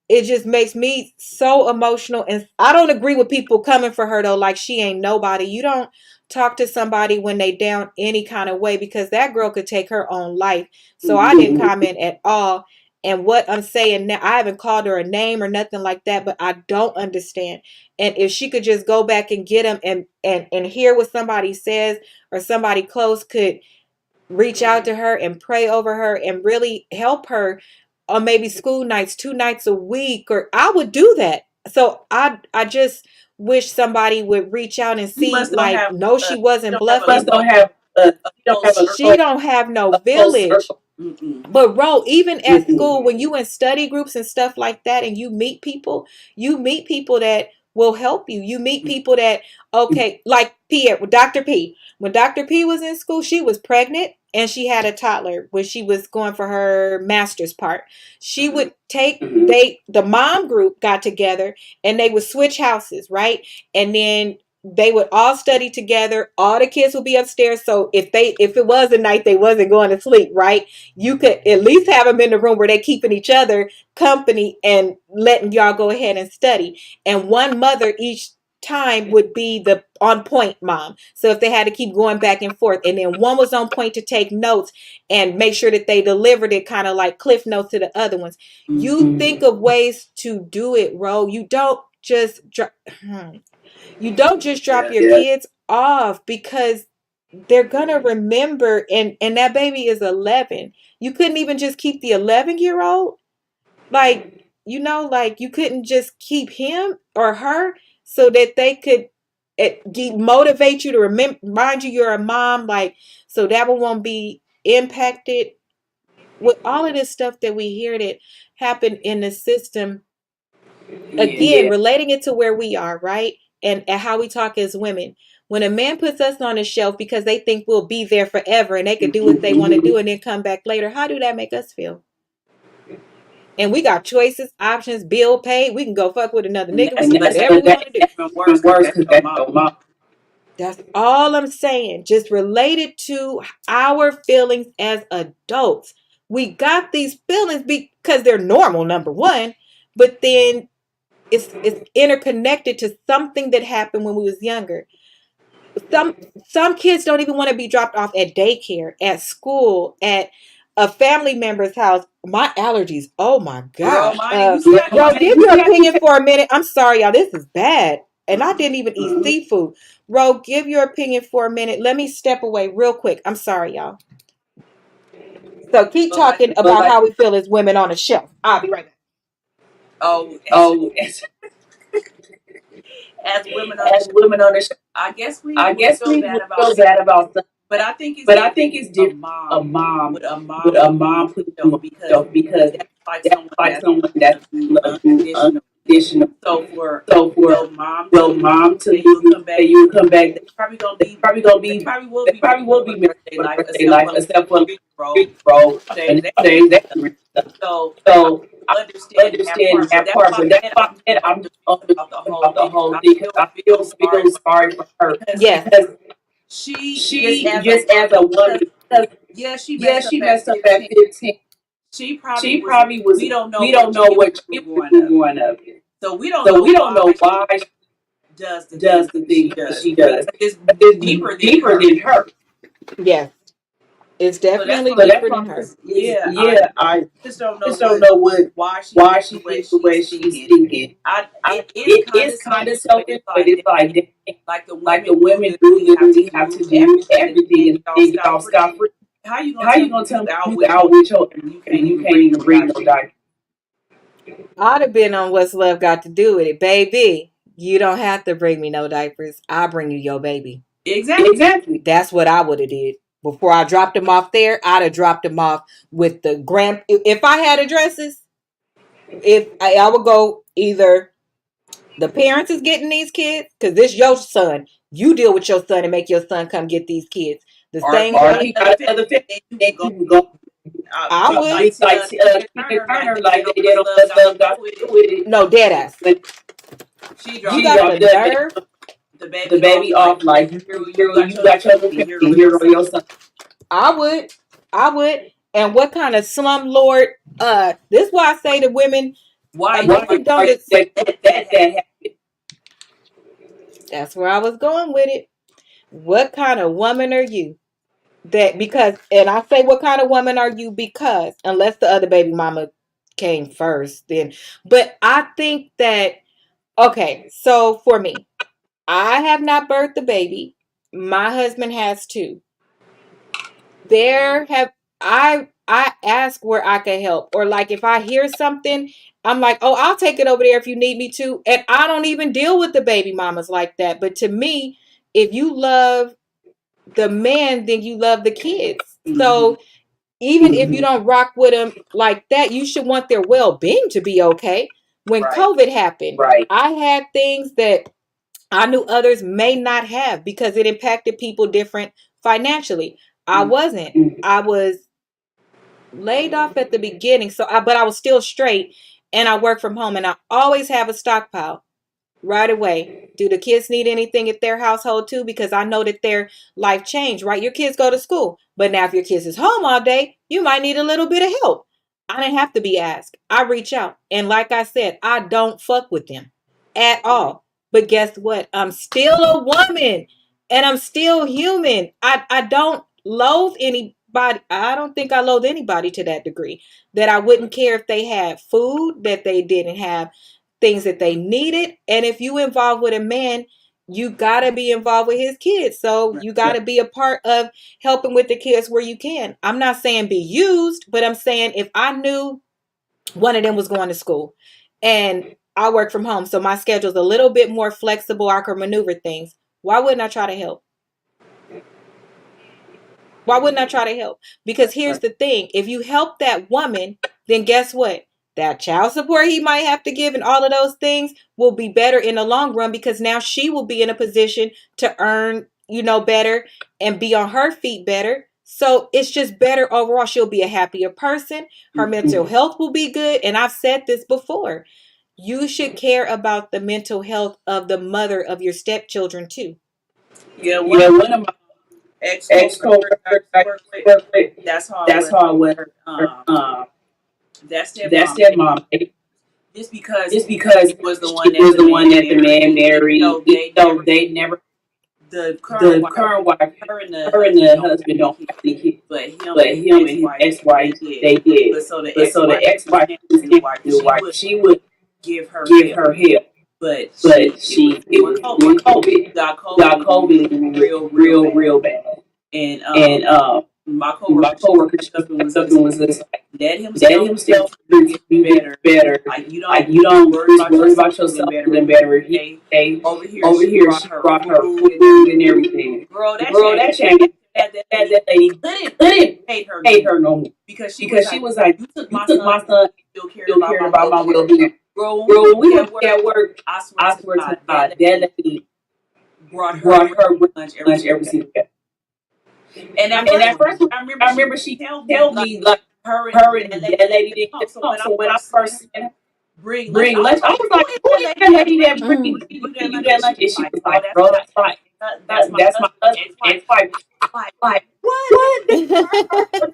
it just makes me so emotional. And I don't agree with people coming for her though, like she ain't nobody. You don't talk to somebody when they down any kind of way because that girl could take her own life. So I didn't comment at all. And what I'm saying now, I haven't called her a name or nothing like that, but I don't understand. And if she could just go back and get him and hear what somebody says or somebody close could reach out to her and pray over her and really help her on maybe school nights 2 nights a week, or I would do that. So I just wish somebody would reach out and You see, must don't like, have no, she wasn't Must bluffing. don't have a She don't have no close village. circle. But Ro, even at school, when you in study groups and stuff like that, and you meet people that will help you. You meet people that, okay, like Pierre, Dr. P. When Dr. P was in school, she was pregnant and she had a toddler when she was going for her master's part. She would take the mom group got together and they would switch houses, right? And then they would all study together. All the kids would be upstairs. So if it was a night they wasn't going to sleep, right? You could at least have them in the room where they're keeping each other company and letting y'all go ahead and study. And one mother each time would be the on point mom. So if they had to keep going back and forth, and then one was on point to take notes and make sure that they delivered it kind of like cliff notes to the other ones. You think of ways to do it, Ro. You don't just drop your kids off because they're gonna remember, and that baby is 11. You couldn't even just keep the 11-year-old, like, like you couldn't just keep him or her so that they could motivate you to remind you you're a mom, like, so that one won't be impacted with all of this stuff that we hear that happen in the system. Again, relating it to where we are, right? And how we talk as women. When a man puts us on a shelf because they think we'll be there forever and they could do what they want to do and then come back later, how do that make us feel? And we got choices, options, bill paid. We can go fuck with another nigga. We can do whatever we want to do. Even worse, because that's your mom. That's all I'm saying. Just related to our feelings as adults. We got these feelings because they're normal, number one, but then it's interconnected to something that happened when we was younger. Some kids don't even want to be dropped off at daycare, at school, at a family member's house. My allergies, oh my gosh. Give your opinion for a minute. I'm sorry, y'all. This is bad. And I didn't even eat seafood. Ro, give your opinion for a minute. Let me step away real quick. I'm sorry, y'all. So keep talking about how we feel as women on a shelf. I'll be right back. As women on the show, I guess we feel bad about something. But I think it's different. A mom with a mom put you because that's like someone that's unconditional. So for your mom to you will come back, they probably will be married for their life, except for bro. And so understand that part, but that's why I'm just about the whole thing. I feel sorry for her. Yes. Because she just as a woman, she messed up at 15. She probably was. We don't know what she was growing up. So we don't know why she does the things that she does. It's deeper than her. Yes. It's definitely deeper than her. I just don't know why she thinks the way she's thinking. It is kind of selfish, but it's like the women do literally have to do everything and y'all stop free. How you gonna tell me you out with your and you can't even bring no diaper? I'd have been on What's Love Got to Do with It, baby. You don't have to bring me no diapers. I'll bring you your baby. Exactly. That's what I would have did. Before I dropped him off there, I'd have dropped him off with the if I had addresses, I would go either the parents is getting these kids, because this your son. You deal with your son and make your son come get these kids. The same way. I would. Like they don't got with it. No, dead ass. You got the nerve. The baby off like you got your son. I I would. And what kind of slumlord? This is why I say to women, Why American don't. that happened? That's where I was going with it. What kind of woman are you? That because, and I say, what kind of woman are you? Because unless the other baby mama came first, then. But I think that okay. So for me, I have not birthed the baby. My husband has too. There have I ask where I can help, or like if I hear something, I'm like, oh, I'll take it over there if you need me to. And I don't even deal with the baby mamas like that. But to me, if you love the man, then you love the kids. So even if you don't rock with them like that, you should want their well-being to be okay. When COVID happened, I had things that I knew others may not have because it impacted people different financially. I wasn't. I was laid off at the beginning, but I was still straight, and I work from home, and I always have a stockpile right away. Do the kids need anything at their household too? Because I know that their life changed, right? Your kids go to school, but now if your kids is home all day, you might need a little bit of help. I didn't have to be asked. I reach out. And like I said, I don't fuck with them at all. But guess what? I'm still a woman and I'm still human. I don't loathe anybody. I don't think I loathe anybody to that degree that I wouldn't care if they had food, that they didn't have things that they needed. And if you involved with a man, you gotta be involved with his kids. So you gotta be a part of helping with the kids where you can. I'm not saying be used, but I'm saying if I knew one of them was going to school and I work from home, so my schedule's a little bit more flexible, I can maneuver things. Why wouldn't I try to help? Why wouldn't I try to help? Because here's the thing. If you help that woman, then guess what? That child support he might have to give and all of those things will be better in the long run because now she will be in a position to earn, better and be on her feet better. So it's just better overall. She'll be a happier person. Her mental health will be good. And I've said this before. You should care about the mental health of the mother of your stepchildren too. Yeah, one of my ex-coworkers I work with, that's how I was. That's That's their mom. just because Just because he was the she one was that the one that the man married, they never the the current current wife, wife, her and her and the the husband husband don't don't have have any any kids, kids, but him but and him his and his ex-wife ex-wife they they did. did. But so the But so the ex-wife ex-wife was was the wife, she would give her give help, her help, but but it was it during was during COVID. COVID. Got Got COVID COVID and it real was real bad, real bad. and And my my coworker, she coworker, she stepped up and was stepped just and was just like, let let himself himself do do better. better. Like Like you you just don't worry just about worry yourself about feeling yourself better. feeling better. Okay, Hey, over over here here she she brought brought her her food and food and everything. everything. Girl, that Girl, that changed. changed. That That lady lady couldn't hate her hate her no more because because she was like, you took you my took son, my son, still cared still about cared my about my well-being. well-being. Girl, when Girl, we when we were were at at work, work, I swear I to swear to God, God, that that lady lady brought her brought her lunch every lunch single every day. single day. And at And at first, first, I I remember remember she she told me told like me like her that and lady that lady didn't didn't come. So come. when I So when I first first seen seen her bring lunch, bring I was lunch, I like, was who like, is who that is lady that that lady that bring bring you that you lunch? that And she lunch? was And she like, was bro, like, bro, that's fine. that's my That's my husband's husband's ex-wife. ex-wife. Like, Like, what? what?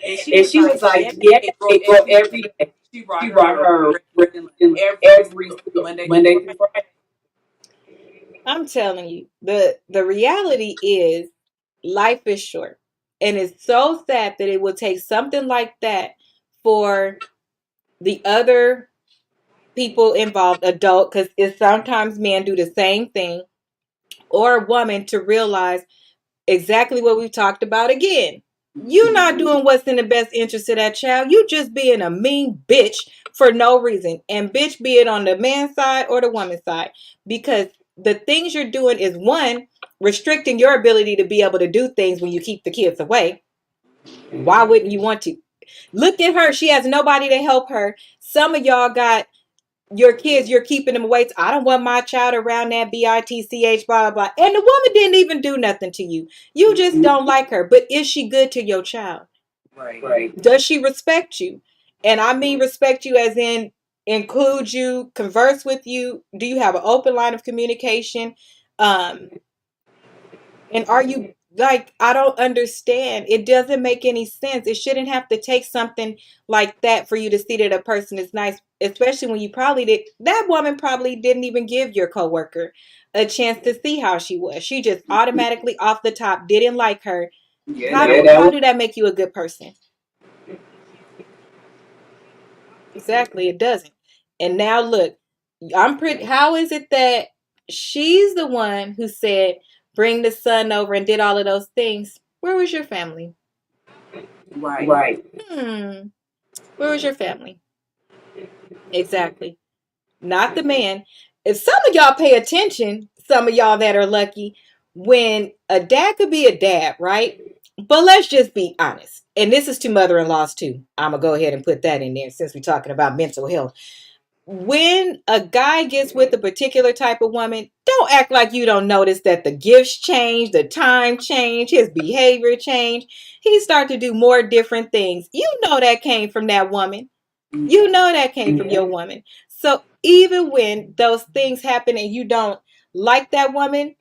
And she And was she like, was like, yeah, yeah, hey, bro, hey, bro, every every day day. she brought She brought her her breakfast and lunch every every single single Monday through Monday through Friday. Friday. I'm telling you, the reality is life is short. And it's so sad that it would take something like that for the other people involved, adult, because it's sometimes men do the same thing, or a woman to realize exactly what we've talked about again. You're not doing what's in the best interest of that child. You just being a mean bitch for no reason. And bitch, be it on the man's side or the woman's side. Because the things you're doing is one, restricting your ability to be able to do things when you keep the kids away. Why wouldn't you want to? Look at her. She has nobody to help her. Some of y'all got your kids, you're keeping them away. I don't want my child around that bitch, blah, blah, blah. And the woman didn't even do nothing to you. You just don't like her. But is she good to your child? Right. Does she respect you? And I mean respect you as in include you, converse with you. Do you have an open line of communication? And are you like, I don't understand. It doesn't make any sense. It shouldn't have to take something like that for you to see that a person is nice, especially when you probably did. That woman probably didn't even give your coworker a chance to see how she was. She just automatically off the top didn't like her. Yeah, How do that make you a good person? Exactly, it doesn't. And now look, how is it that she's the one who said bring the son over and did all of those things? Where was your family? right. Right. Hmm. Where was your family? Exactly. Not the man. If some of y'all pay attention, some of y'all that are lucky, when a dad could be a dad, right? But let's just be honest. And this is to mother-in-laws too. I'm going to go ahead and put that in there since we're talking about mental health. When a guy gets with a particular type of woman, don't act like you don't notice that the gifts change, the time change, his behavior change. He start to do more different things. You know that came from that woman. You know that came from your woman. So even when those things happen and you don't like that woman,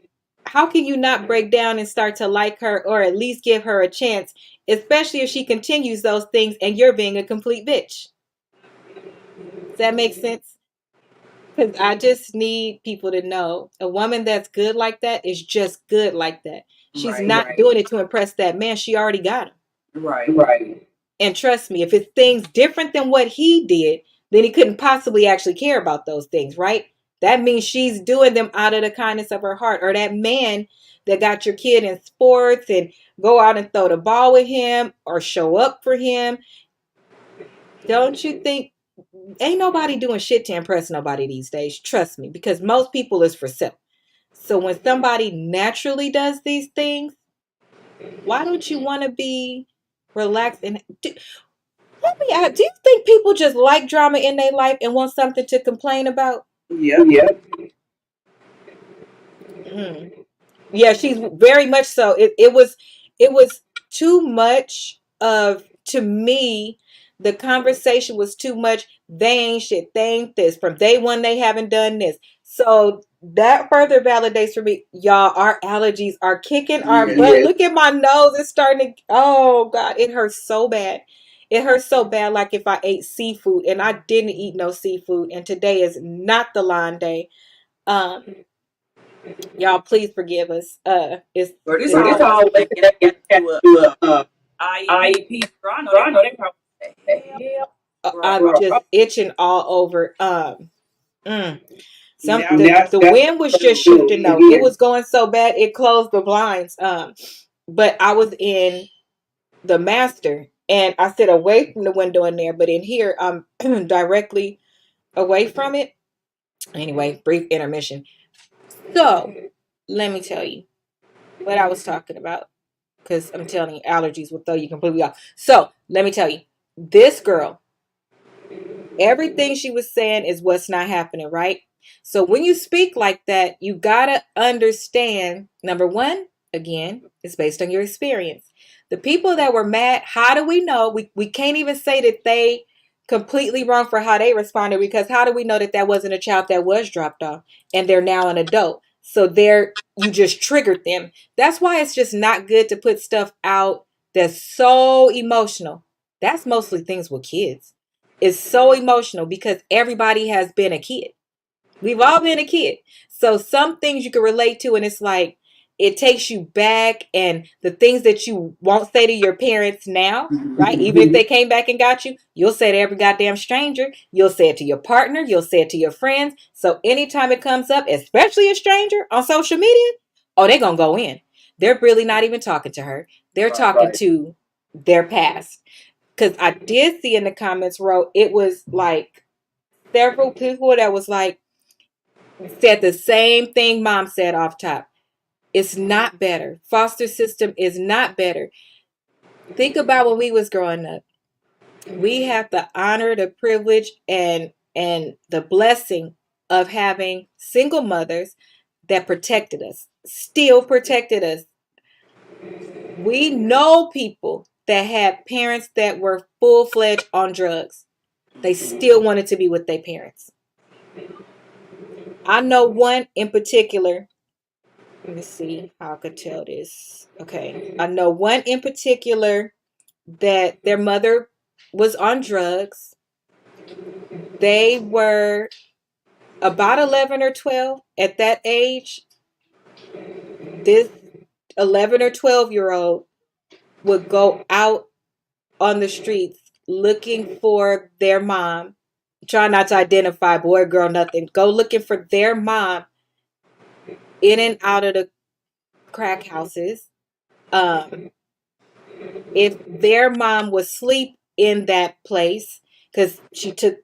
how can you not break down and start to like her or at least give her a chance, especially if she continues those things and you're being a complete bitch? Does that make sense? Because I just need people to know a woman that's good like that is just good like that. She's not doing it to impress that man. She already got him. Right. Right. And trust me, if it's things different than what he did, then he couldn't possibly actually care about those things, right? That means she's doing them out of the kindness of her heart. Or that man that got your kid in sports and go out and throw the ball with him or show up for him. Don't you think ain't nobody doing shit to impress nobody these days? Trust me, because most people is for self. So when somebody naturally does these things, why don't you want to be relaxed and let me ask, do you think people just like drama in their life and want something to complain about? Yep. Yep. Mm. Yeah, she's very much so. It was too much of, to me, the conversation was too much. They ain't shit. They ain't this. From day one, they haven't done this. So that further validates for me, y'all, our allergies are kicking our butt. Yes. Look at my nose. It's starting to, oh God, it hurts so bad. It hurts so bad, like if I ate seafood, and I didn't eat no seafood, and today is not the line day. Um, Y'all, please forgive us. But this It's always always make that it have to to IEP. IEP. I know I know they they probably probably say, yeah. I'm bro. just itching all over. Mm. Now The That's wind was just good shifting though. It again. was going so bad it closed the blinds. But I was in the master and I sit away from the window in there, but in here I'm directly away from it. Anyway, brief intermission. So let me tell you what I was talking about. Because I'm telling you, allergies will throw you completely off. So let me tell you, this girl, everything she was saying is what's not happening, right? So when you speak like that, you gotta understand, number one, again, it's based on your experience. The people that were mad, how do we know? We can't even say that they completely wrong for how they responded, because how do we know that that wasn't a child that was dropped off and they're now an adult? So you just triggered them. That's why it's just not good to put stuff out that's so emotional. That's mostly things with kids. It's so emotional because everybody has been a kid. We've all been a kid. So some things you can relate to, and it's like it takes you back, and the things that you won't say to your parents now, right? Even if they came back and got you, you'll say to every goddamn stranger. You'll say it to your partner. You'll say it to your friends. So anytime it comes up, especially a stranger on social media, oh, they're going to go in. They're really not even talking to her. They're talking to their past. Because I did see in the comments row, it was like several people that was like, said the same thing mom said off top. It's not better. Foster system is not better. Think about when we was growing up. We have the honor, the privilege, and the blessing of having single mothers that protected us, still protected us. We know people that had parents that were full-fledged on drugs. They still wanted to be with their parents. I know one in particular Let me see how I could tell this. Okay. I know one in particular that their mother was on drugs. They were about 11 or 12 at that age. This 11 or 12-year-old would go out on the streets looking for their mom. Try not to identify boy, girl, nothing. Go looking for their mom in and out of the crack houses. If their mom was asleep in that place, because she took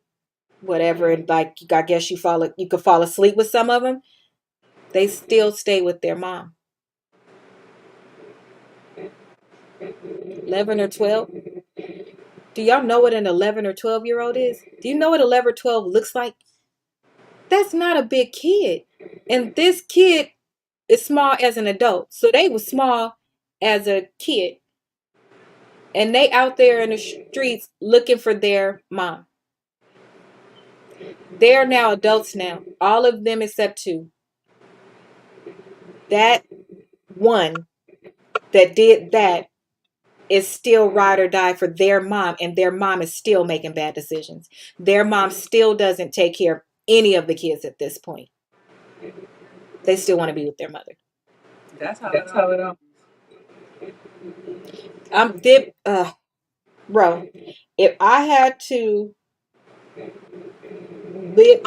whatever, and like I guess you could fall asleep with some of them, they still stay with their mom. 11 or 12. Do y'all know what an 11 or 12-year-old is? Do you know what 11 or 12 looks like? That's not a big kid. And this kid is small as an adult. So they were small as a kid. And they out there in the streets looking for their mom. They're now adults now. All of them except two. That one that did that is still ride or die for their mom, and their mom is still making bad decisions. Their mom still doesn't take care of any of the kids at this point. They still want to be with their mother. That's how it all. Bro, if I had to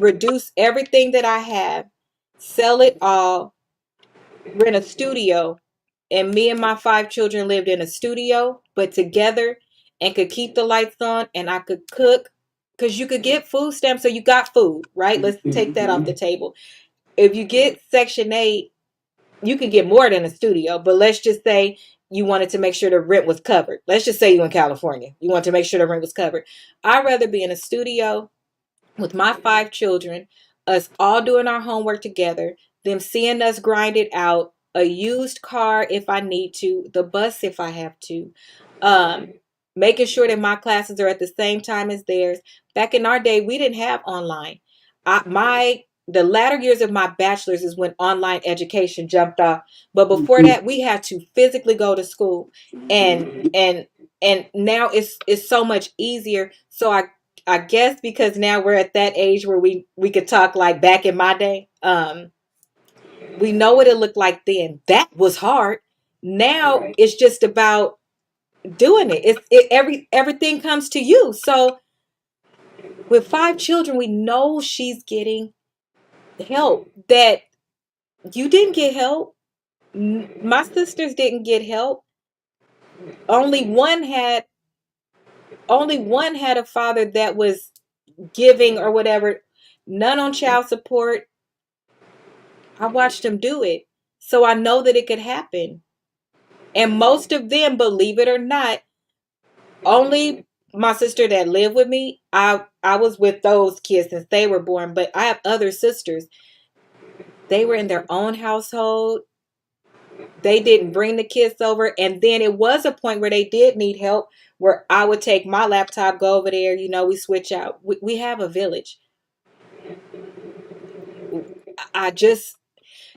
reduce everything that I have, sell it all, rent a studio, and me and my 5 children lived in a studio, but together, and could keep the lights on, and I could cook, because you could get food stamps, so you got food, right? Let's take that off the table. If you get Section 8, you can get more than a studio, but let's just say you wanted to make sure the rent was covered. Let's just say you in California. You want to make sure the rent was covered. I'd rather be in a studio with my 5 children, us all doing our homework together, them seeing us grind it out, a used car if I need to, the bus if I have to, making sure that my classes are at the same time as theirs. Back in our day, we didn't have online. The latter years of my bachelor's is when online education jumped off. But before that, we had to physically go to school, and now it's so much easier. So I guess because now we're at that age where we could talk like back in my day. We know what it looked like then. That was hard. Now it's just about doing it. Everything comes to you. So with 5 children, we know she's getting help that you didn't get help. My sisters didn't get help. Only one had a father that was giving or whatever. None on child support. I watched them do it. So I know that it could happen. And most of them, believe it or not, only my sister that lived with me, I was with those kids since they were born. But I have other sisters. They were in their own household. They didn't bring the kids over. And then it was a point where they did need help, where I would take my laptop, go over there, we switch out. We have a village.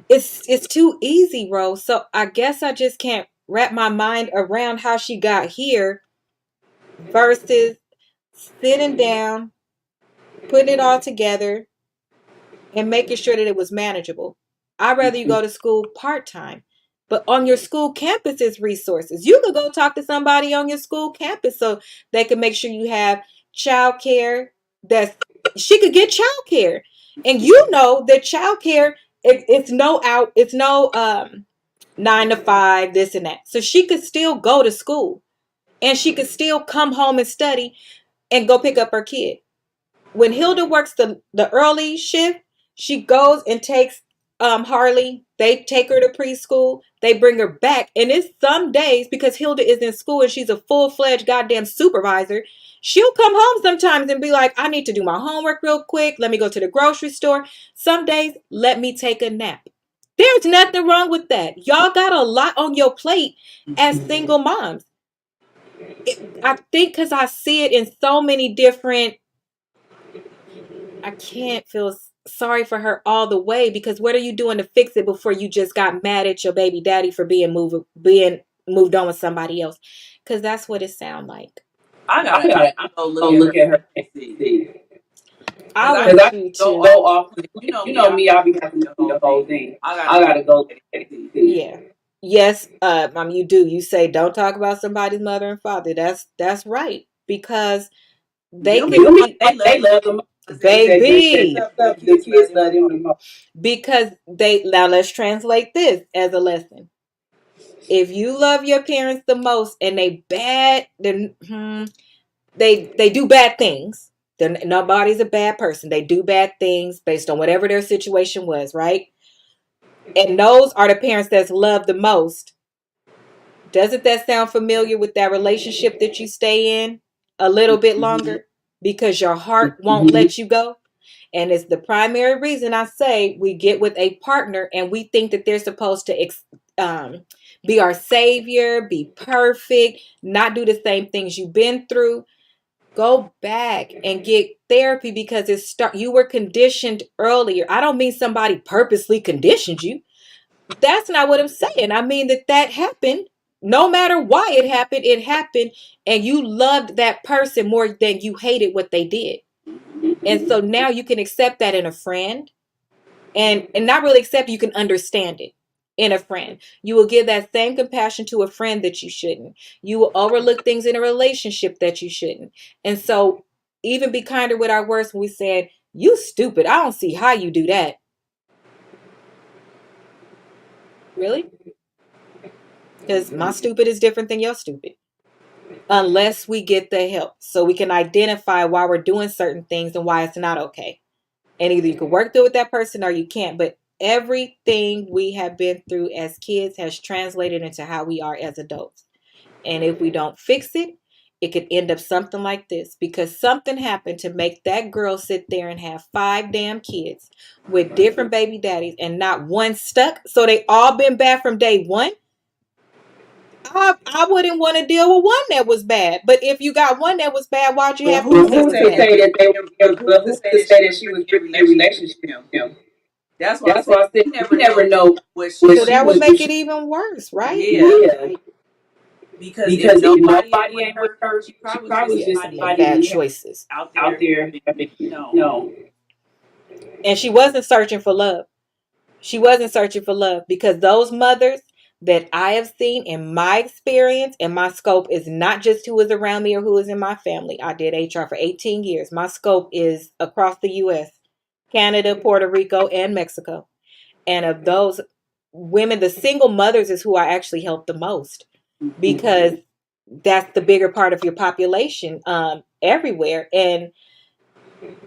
It's too easy, bro. So I guess I just can't wrap my mind around how she got here versus sitting down, putting it all together, and making sure that it was manageable. I'd rather you go to school part-time. But on your school campus is resources. You could go talk to somebody on your school campus so they can make sure you have childcare. She could get childcare. And you know that childcare, it's no 9 to 5, this and that. So she could still go to school. And she could still come home and study and go pick up her kid. When Hilda works the early shift, she goes and takes Harley. They take her to preschool. They bring her back. And it's some days, because Hilda is in school and she's a full-fledged goddamn supervisor, she'll come home sometimes and be like, I need to do my homework real quick. Let me go to the grocery store. Some days, let me take a nap. There's nothing wrong with that. Y'all got a lot on your plate as single moms. I think because I see it in so many different, I can't feel sorry for her all the way, because what are you doing to fix it before you just got mad at your baby daddy for being moved on with somebody else? Because that's what it sounds like. I I gotta gotta go go look at look her at her and and see. see. I Cause I want Cause I you go to, go off. off. You know me, I'll be having to see the whole thing. I gotta go look at it and see. yeah. Yes, you do. You say don't talk about somebody's mother and father. That's right. Because they Them can people, be, they love them. baby. The kids love them the most. Because now let's translate this as a lesson. If you love your parents the most and they bad, then they do bad things. Nobody's a bad person. They do bad things based on whatever their situation was, right? And those are the parents that's loved the most. Doesn't that sound familiar with that relationship that you stay in a little bit longer? Because your heart won't let you go. And it's the primary reason I say we get with a partner and we think that they're supposed to be our savior, be perfect, not do the same things you've been through. Go back and get therapy, because you were conditioned earlier. I don't mean somebody purposely conditioned you. That's not what I'm saying. I mean that happened. No matter why it happened, and you loved that person more than you hated what they did. And so now you can accept that in a friend, and not really accept, you can understand it in a friend. You will give that same compassion to a friend that you shouldn't. You will overlook things in a relationship that you shouldn't. And so even be kinder with our words when we said, you stupid. I don't see how you do that. Really? Because my stupid is different than your stupid. Unless we get the help so we can identify why we're doing certain things and why it's not okay. And either you can work through with that person or you can't. But everything we have been through as kids has translated into how we are as adults. And if we don't fix it, it could end up something like this, because something happened to make that girl sit there and have 5 damn kids with different baby daddies and not one stuck. So they all been bad from day one. I wouldn't want to deal with one that was bad. But if you got one that was bad, why'd you But have two who's that to was say that bad? they But who's to who's say to that she say that was she was really in a really in a relationship relationship with with him? him? That's why I That's said why I said we we never never know know what So what she she that would was. make it even worse, right? yeah. Yeah, Because if because if nobody ain't nobody with ain't with her, her, she she probably was probably just was just Yes, somebody make somebody bad he had choices. out out there there. having, No. And she wasn't searching for love. She wasn't searching for love, because those mothers that I have seen in my experience, and my scope is not just who is around me or who is in my family. I did HR for 18 years. My scope is across the US, Canada, Puerto Rico, and Mexico. And of those women, the single mothers is who I actually help the most, because that's the bigger part of your population everywhere. And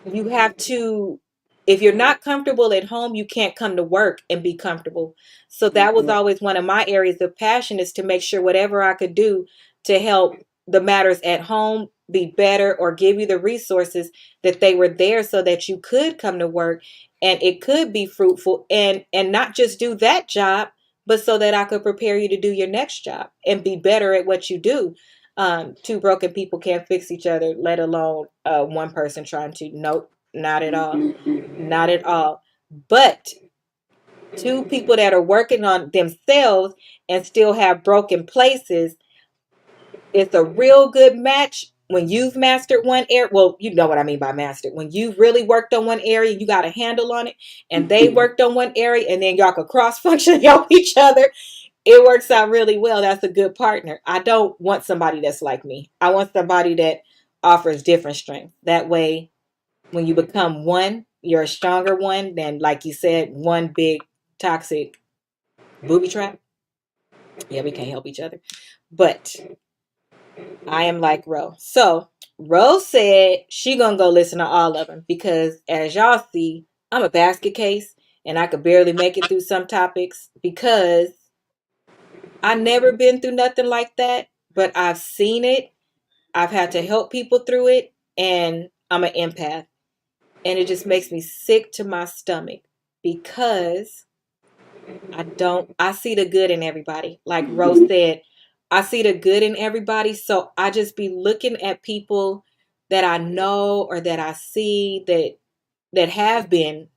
you have to, if you're not comfortable at home, you can't come to work and be comfortable. So that was always one of my areas of passion, is to make sure whatever I could do to help the matters at home be better, or give you the resources, that they were there so that you could come to work and it could be fruitful, and not just do that job, but so that I could prepare you to do your next job and be better at what you do. Two broken people can't fix each other, let alone one person trying to. Nope, not at all. Not at all. But two people that are working on themselves and still have broken places, it's a real good match when you've mastered one area. Well, you know what I mean by mastered. When you've really worked on one area, you got a handle on it, and they worked on one area, and then y'all could cross function, help each other. It works out really well. That's a good partner. I don't want somebody that's like me. I want somebody that offers different strength. That way, when you become one, you're a stronger one than, like you said, one big toxic booby trap. Yeah, we can't help each other. But I am like Ro. So Rose said she gonna go listen to all of them, because as y'all see, I'm a basket case and I could barely make it through some topics, because I never been through nothing like that, but I've seen it. I've had to help people through it, and I'm an empath. And it just makes me sick to my stomach, because I see the good in everybody. Like Rose said, I see the good in everybody. So I just be looking at people that I know or that I see that have been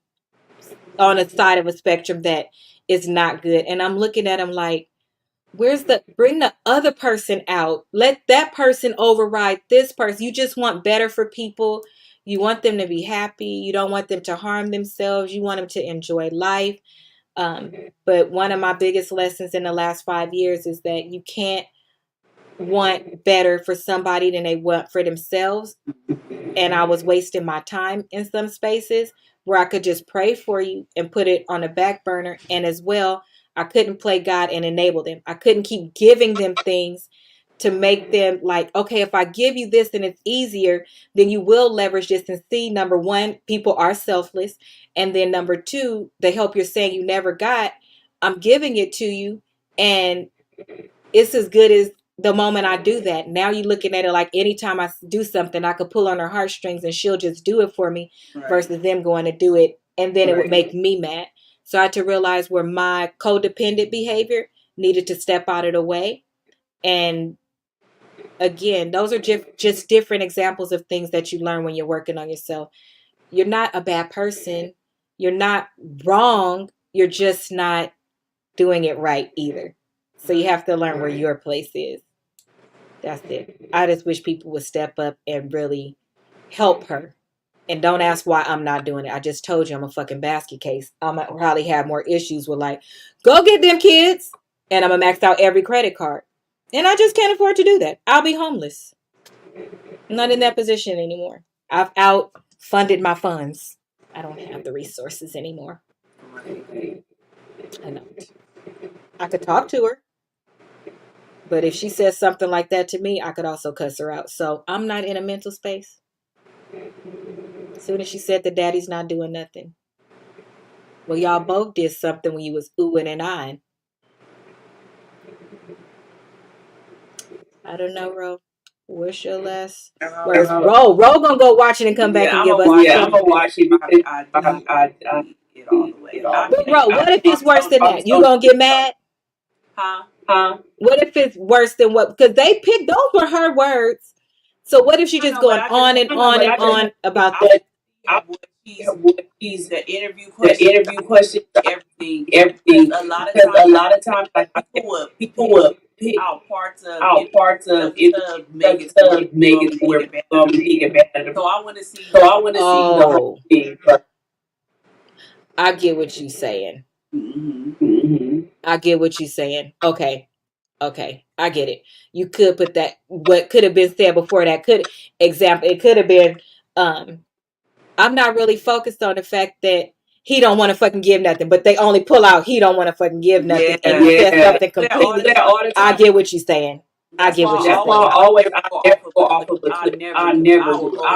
on a side of a spectrum that is not good. And I'm looking at them like, bring the other person out. Let that person override this person. You just want better for people. You want them to be happy. You don't want them to harm themselves. You want them to enjoy life. But one of my biggest lessons in the last 5 years is that you can't want better for somebody than they want for themselves. And I was wasting my time in some spaces where I could just pray for you and put it on the back burner. And as well, I couldn't play God and enable them. I couldn't keep giving them things to make them like, okay, if I give you this and it's easier, then you will leverage this and see, number one, people are selfless. And then number two, the help you're saying you never got, I'm giving it to you. And it's as good as the moment I do that. Now you're looking at it like anytime I do something, I could pull on her heartstrings and she'll just do it for me versus them going to do it. And then it would make me mad. So I had to realize where my codependent behavior needed to step out of the way. And again, those are just different examples of things that you learn when you're working on yourself. You're not a bad person. You're not wrong. You're just not doing it right either. So you have to learn where your place is. That's it. I just wish people would step up and really help her. And don't ask why I'm not doing it. I just told you I'm a fucking basket case. I'm gonna probably have more issues with like, go get them kids. And I'm gonna max out every credit card. And I just can't afford to do that. I'll be homeless. I'm not in that position anymore. I've outfunded my funds. I don't have the resources anymore. I don't. I could talk to her. But if she says something like that to me, I could also cuss her out. So I'm not in a mental space. As soon as she said that daddy's not doing nothing. Well, y'all both did something when you was oohing and eyeing. I don't know, Ro. What's your last words? Ro gonna go watch it and come back and give us. I'm gonna watch it. I it all the way. But Ro, what if it's worse than that? You gonna get mad? Huh? What if it's worse than what? Because they picked, those were her words. So what if she just going on and on and on about that? She's the interview questions, everything. Because a lot of times, like people will pick out parts of it make it where we get better. So I want to see. The whole thing. I get what you're saying. I get what you're saying. Okay, I get it. You could put that. What could have been said before that it could have been. I'm not really focused on the fact that he don't want to fucking give nothing, but they only pull out he don't want to fucking give nothing and he says something completely. I get what you're saying. I get what you're saying. Always, I never go off of the clip. I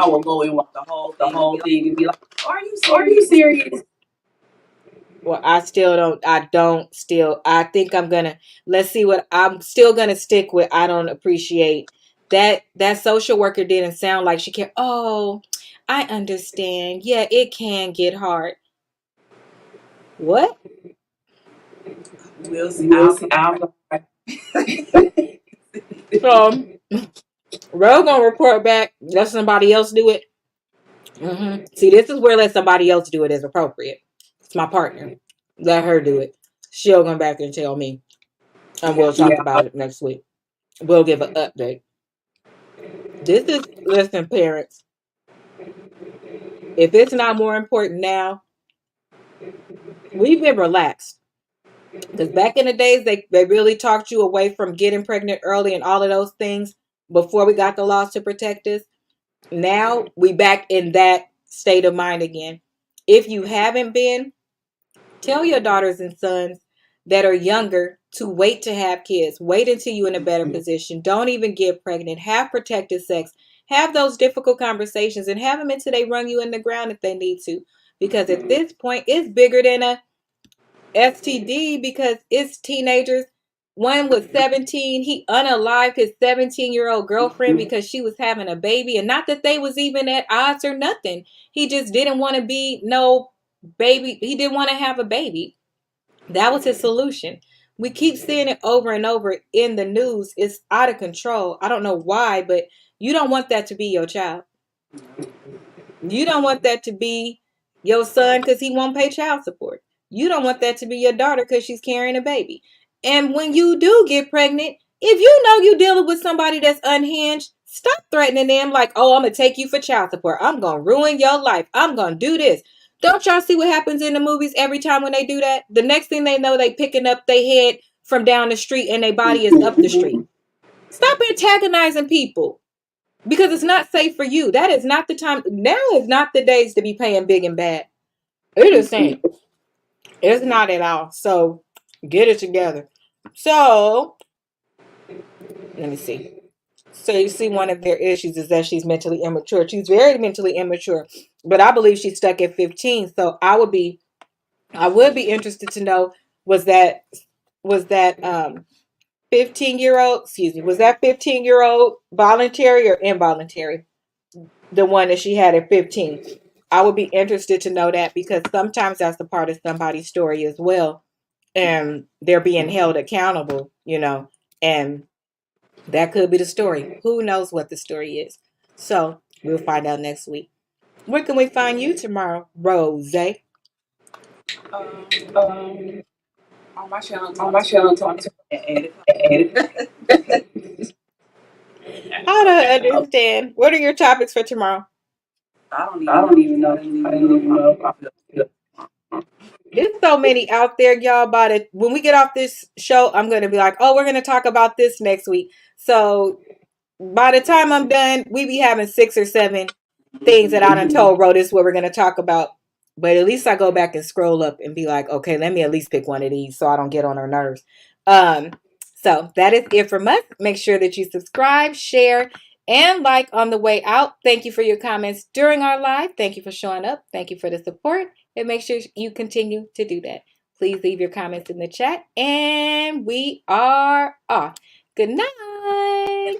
will go and watch the whole thing and be like, "Are you serious?" Well, I think let's see what I'm still gonna stick with. I don't appreciate that social worker didn't sound like she cared. Oh, I understand. Yeah, it can get hard. What? We'll see. Ro gonna report back. Let somebody else do it. See, this is where let somebody else do it is appropriate. It's my partner. Let her do it. She'll come back and tell me. And we'll talk about it next week. We'll give an update. Listen, parents. If it's not more important now, we've been relaxed. Because back in the days, they really talked you away from getting pregnant early and all of those things before we got the laws to protect us. Now we back in that state of mind again. If you haven't been, tell your daughters and sons that are younger to wait to have kids. Wait until you're in a better position. Don't even get pregnant. Have protected sex. Have those difficult conversations and have them until they run you in the ground if they need to. Because at this point, it's bigger than a STD because it's teenagers. One was 17. He unalived his 17-year-old girlfriend because she was having a baby. And not that they was even at odds or nothing. He just didn't want to be no baby. He didn't want to have a baby. That was his solution. We keep seeing it over and over in the news. It's out of control. I don't know why, but you don't want that to be your child. You don't want that to be Your son because he won't pay child support. You don't want that to be your daughter because she's carrying a baby. And when you do get pregnant, if you know you're dealing with somebody that's unhinged, stop threatening them like, oh, I'm going to take you for child support. I'm going to ruin your life. I'm going to do this. Don't y'all see what happens in the movies every time when they do that? The next thing they know, they picking up their head from down the street and their body is up the street. Stop antagonizing people because it's not safe for you. That is not the time. Now is not the days to be paying big and bad. It is saying it's not at all. So get it together. So let me see. So you see, one of their issues is that she's mentally immature. She's very mentally immature, but I believe she's stuck at 15. So I would be interested to know was that 15-year-old, excuse me, was that 15-year-old voluntary or involuntary? The one that she had at 15. I would be interested to know that because sometimes that's a part of somebody's story as well. And they're being held accountable, and that could be the story. Who knows what the story is? So we'll find out next week. Where can we find you tomorrow, Rose? On my channel, Talk to edit. I don't understand. What are your topics for tomorrow? I don't I even don't even know. know. I don't even know if I feel. There's so many out there, y'all. But when we get off this show, I'm going to be like, oh, we're going to talk about this next week. So by the time I'm done, we be having 6 or 7 things that I done told Ro, this is what we're going to talk about. But at least I go back and scroll up and be like, okay, let me at least pick one of these so I don't get on her nerves. So that is it from us. Make sure that you subscribe, share, and like on the way out. Thank you for your comments during our live. Thank you for showing up. Thank you for the support. And make sure you continue to do that. Please leave your comments in the chat. And we are off. Good night.